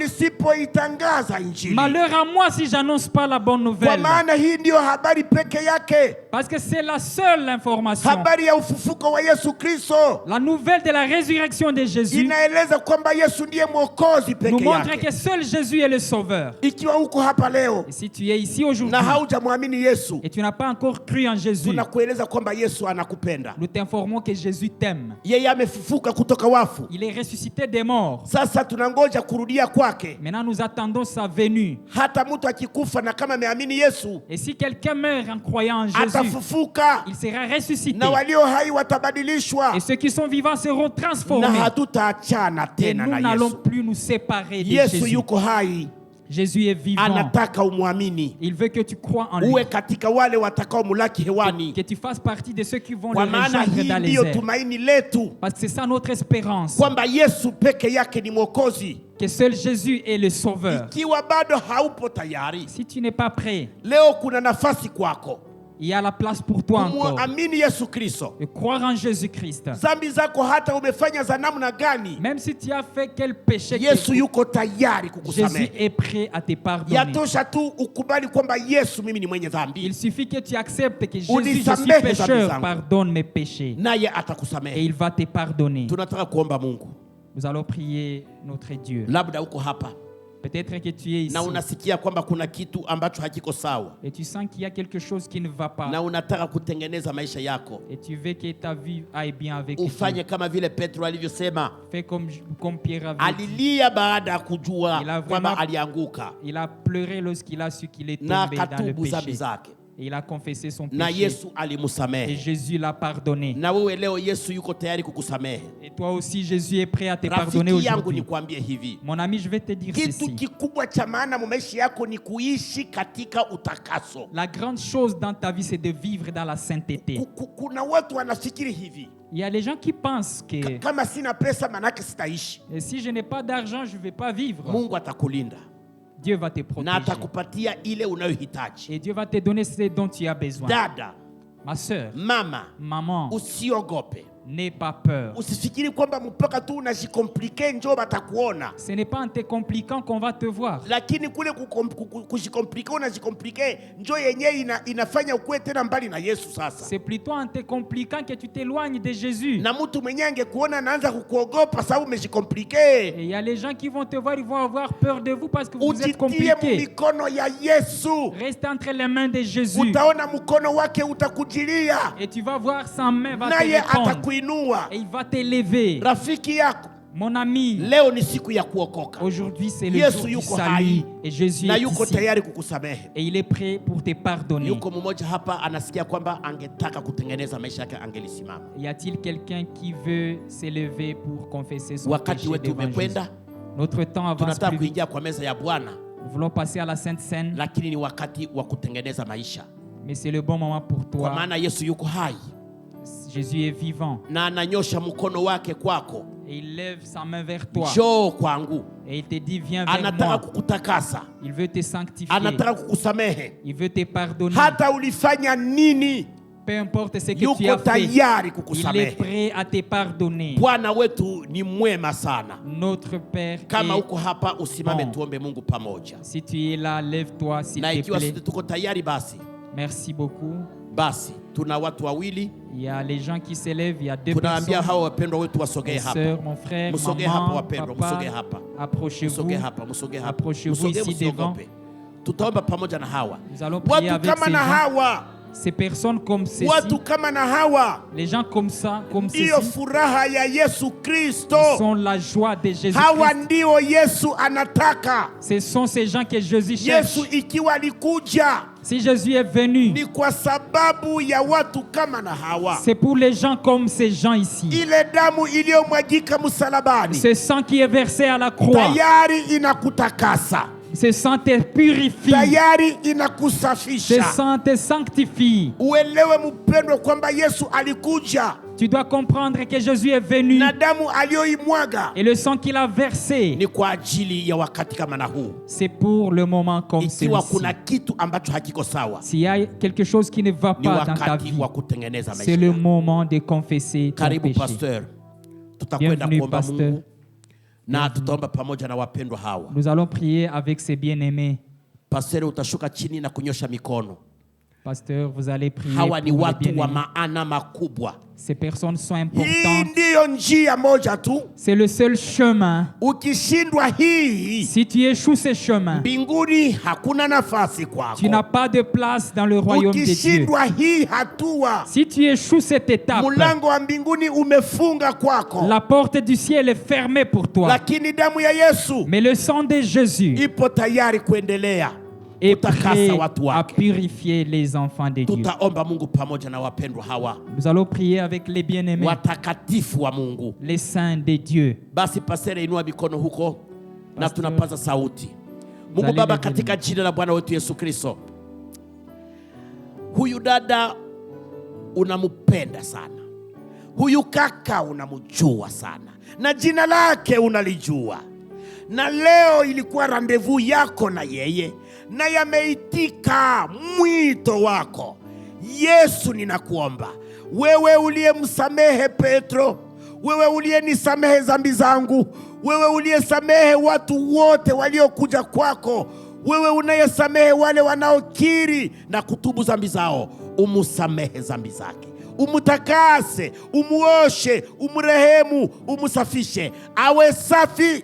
nisipoitangaza injili. Malheur à moi si j'annonce pas la bonne Kwa nouvelle. maana hii ndio habari peke yake. Parce que c'est la seule information. Habari ya ufufuko wa Yesu Kristo. La nouvelle de la résurrection de Jésus Inaeleza kwamba Yesu ndiye mwokozi nous peke montre yake. que seul Jésus est le sauveur. Ikiwa uko hapa leo Et si tu es ici aujourd'hui na haujamwamini Yesu, et tu n'as pas encore cru en Jésus, tunakueleza kwamba Yesu anakupenda. nous t'informons que Jésus t'aime. Yeye amefufuka kutoka wafu. Il est ressuscité des morts. Sasa tunangoja kurudia kwake. Maintenant nous attendons sa venue. Hata mtu akikufa na kama ameamini Yesu, Et si quelqu'un meurt en croyant en Jésus, atafufuka il sera ressuscité. na walio hai watabadilishwa Et ceux qui sont vivants seront transformés. na hatutaachana Et tena nous na n'allons Yesu. plus nous séparer de Yesu Jésus. yuko hai, Jésus est vivant. anataka umwamini, Il veut que tu crois en lui. uwe katika wale watakao mulaki hewani, Que tu fasses partie de ceux qui vont kwa le maana rejoindre hii dans les ndiyo airs. tumaini letu, Parce que c'est ça notre espérance. kwamba Yesu peke yake ni mwokozi. Que seul Jésus est le sauveur. Ikiwa bado haupo tayari, Si tu n'es pas prêt, leo kuna nafasi kwako il y a la place pour toi encore. kumwamini Yesu Kristo. De croire en Jésus-Christ. Zambi zako hata umefanya za namna gani, Même si tu as fait quel péché, Yesu yuko tayari Jésus kukusamehe. est prêt à te pardonner. Yatosha tu ukubali kwamba Yesu, mimi ni mwenye Il dhambi, suffit que tu acceptes que Jésus, je suis Unisamehe dhambi pécheur, zangu. pardonne mes péchés. naye Et atakusamehe. il va te pardonner. Tunataka kuomba Mungu. Nous allons prier notre Dieu. Labda uko hapa Peut-être que tu es ici na unasikia kwamba kuna kitu ambacho hakiko sawa, et tu sens qu'il y a quelque chose qui ne va pas. na unataka kutengeneza maisha yako, Et tu veux que ta vie aille bien avec ufanye Dieu. kama vile Petro alivyosema. Fais comme Pierre avait dit. Alilia baada ya kujua Il a kwamba vraiment- alianguka, Il a pleuré lorsqu'il a su qu'il est na tombé dans le katubu dhambi péché. zake, Et il a confessé son na péché. Yesu Et alimsamehe. Jésus l'a pardonné. Na wewe leo Yesu yuko tayari kukusamehe. Et toi aussi, Jésus est prêt à te pardonner Rafiki yangu, aujourd'hui. nikwambie hivi, Mon ami, je vais te dire kitu ceci. kikubwa cha maana mu maisha yako ni kuishi katika utakaso. La grande chose dans ta vie, c'est de vivre dans la sainteté. Kuna watu wanafikiri hivi, Il y a les gens qui pensent que kama sina pesa manake sitaishi. si je n'ai pas d'argent, je ne vais pas vivre. Mungu atakulinda Dieu va te na protéger. atakupatia ile unayohitaji. Et Dieu va te donner ce dont tu as besoin. Dada, Ma soeur, mama, maman, usiogope. n'aie pas peur. Usifikiri kwamba mpaka tu unajikomplike njoo batakuona, Ce n'est pas en te compliquant qu'on va te voir. lakini kule kujikomplike, unajikomplike njoo yenyewe inafanya ukuwe tena mbali na Yesu. Sasa C'est plutôt en te compliquant que tu t'éloignes de Jésus. na mtu mwenyewe angekuona anaanza kukuogopa sababu umejikomplike. Et il y a les gens qui vont te voir, ils vont avoir peur de vous parce que vous êtes Ujitie compliqués. mikono ya Yesu, Reste entre les mains de Jésus. utaona mkono wake utakujilia, Et tu vas voir sa main va te naye répondre. atakuinua. Et il va t'élever. Rafiki yako, Mon ami, leo ni siku ya kuokoka, aujourd'hui c'est le Yesu jour du yuko salut. hai Et Jésus na est yuko ici. tayari kukusamehe. Et il est prêt pour te pardonner. Yuko mmoja hapa anasikia kwamba angetaka kutengeneza maisha yake, angelisimama. Y a-t-il quelqu'un qui veut s'élever pour confesser son Wakati péché wetu devant Jésus? umekwenda, Notre temps avance tunataka plus vite. kuingia kwa meza ya Bwana, Nous voulons passer à la Sainte Seine, lakini ni wakati wa kutengeneza maisha, mais c'est le bon moment pour kwa toi. maana Yesu yuko hai Jésus est vivant na ananyosha mkono wake kwako. et il lève sa main vers toi Njoo kwangu, et il te dit viens vers anataka moi. kukutakasa, Il veut te sanctifier, anataka kukusamehe. il veut te pardonner. Hata ulifanya nini, Peu importe ce que tu yuko as fait, tayari il est kukusamehe. prêt à te pardonner. Bwana wetu ni mwema sana. Notre Père, Kama est- uko hapa, usimame Bon. tuombe Mungu pamoja. si tu es là, lève-toi s'il Na te ikiwa plaît. sote tuko tayari, basi Merci beaucoup. Basi tuna watu wawili, Il y a les gens qui s'élèvent, il y a deux personnes. tunaambia hawa wapendwa wetu wasogee Mes hapa. sœurs, mon frère, Musogee hapa maman, wapendwa, musogee papa, hapa. approchez-vous. Musogee hapa, musogee hapa. Approchez-vous Musogee, ici devant. msiogope. Tutaomba pamoja na hawa. Nous allons prier Watu avec kama ces na gens. hawa, Ces personnes comme ceci, watu kama na hawa, les gens comme ça, comme ceci, ndiyo furaha ya Yesu Kristo. sont la joie de Jésus-Christ. Hawa ndio Yesu anataka. Ce sont ces gens que Jésus cherche. Yesu ikiwa alikuja Si Jésus est venu, ni kwa sababu ya watu kama na hawa. c'est pour les gens comme ces gens ici. Ile damu iliyomwagika msalabani Ce sang qui est versé à la croix, tayari inakutakasa, ce sang te purifie, tayari ce inakusafisha. sang te sanctifie. Uelewe mpendwa kwamba Yesu alikuja Tu dois comprendre que Jésus est venu na damu aliyoimwaga et le sang qu'il a versé, ni kwa ajili ya wakati kama na huu. c'est pour le moment comme Ikiwa celui-ci. kuna kitu ambacho hakiko sawa, S'il y a quelque chose qui ne va ni pas dans ta wakati vie, wa kutengeneza c'est maisha le yako. moment de confesser ton Karibu péché. pastor, tutakwenda Bienvenue, kuomba pasteur. Mungu na tutaomba pamoja na wapendwa hawa. Nous allons prier avec ces bien-aimés. Pastor, utashuka chini na kunyosha mikono. Pasteur, vous allez prier Hawa ni pour les watu wa bien-aimés. maana makubwa. Ces personnes sont Hii importantes. ndiyo njia moja tu. C'est le seul chemin. Ukishindwa hii, Si tu échoues ce chemin, mbinguni hakuna nafasi tu n'as kwako. pas de place dans le royaume de Dieu. Ukishindwa hii hatua, Si tu échoues cette étape, mlango wa mbinguni umefunga kwako. la porte du ciel est fermée pour toi. Lakini damu ya Yesu Mais le sang de Jésus ipo tayari kuendelea est kutakasa prêt watu à wake. purifier les enfants de Dieu. Tutaomba Mungu pamoja na wapendwa hawa Nous allons prier avec les bien-aimés, watakatifu wa Mungu. les saints de Dieu. Basi pasere, inua mikono huko na Pastor, tunapaza sauti. Mungu Zalile Baba, vile. katika jina la Bwana wetu Yesu Kristo, huyu dada unamupenda sana, huyu kaka unamjua sana, na jina lake unalijua, na leo ilikuwa randevu yako na yeye, na yameitika mwito wako. Yesu, ninakuomba wewe uliyemsamehe Petro, wewe uliyenisamehe dhambi zangu, wewe uliyesamehe watu wote waliokuja kwako, wewe unayesamehe wale wanaokiri na kutubu dhambi zao, umusamehe dhambi zake, umutakase, umuoshe, umrehemu, umusafishe, awe safi.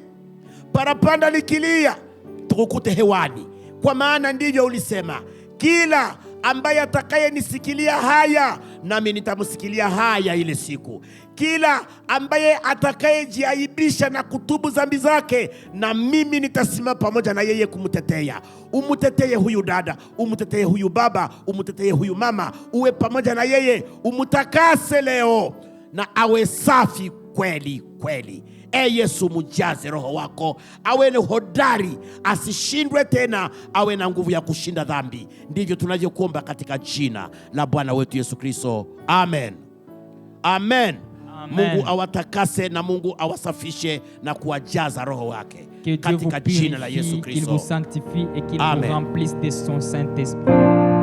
Parapanda likilia tukukute hewani, kwa maana ndivyo ulisema, kila ambaye atakayenisikilia haya nami nitamsikilia haya ile siku. Kila ambaye atakayejiaibisha na kutubu dhambi zake, na mimi nitasimama pamoja na yeye kumtetea. Umuteteye huyu dada, umuteteye huyu baba, umuteteye huyu mama, uwe pamoja na yeye, umutakase leo na awe safi kweli kweli. Yesu, mujaze roho wako, awe ni hodari, asishindwe tena, awe na nguvu ya kushinda dhambi. Ndivyo tunavyokuomba katika jina la Bwana wetu Yesu Kristo, amen. Amen. Amen. Mungu awatakase na Mungu awasafishe na kuwajaza roho wake Que Dieu vous katika jina la Yesu purifie, qu'il vous Kristo, sanctifie et qu'il Amen. vous remplisse de son Saint-Esprit.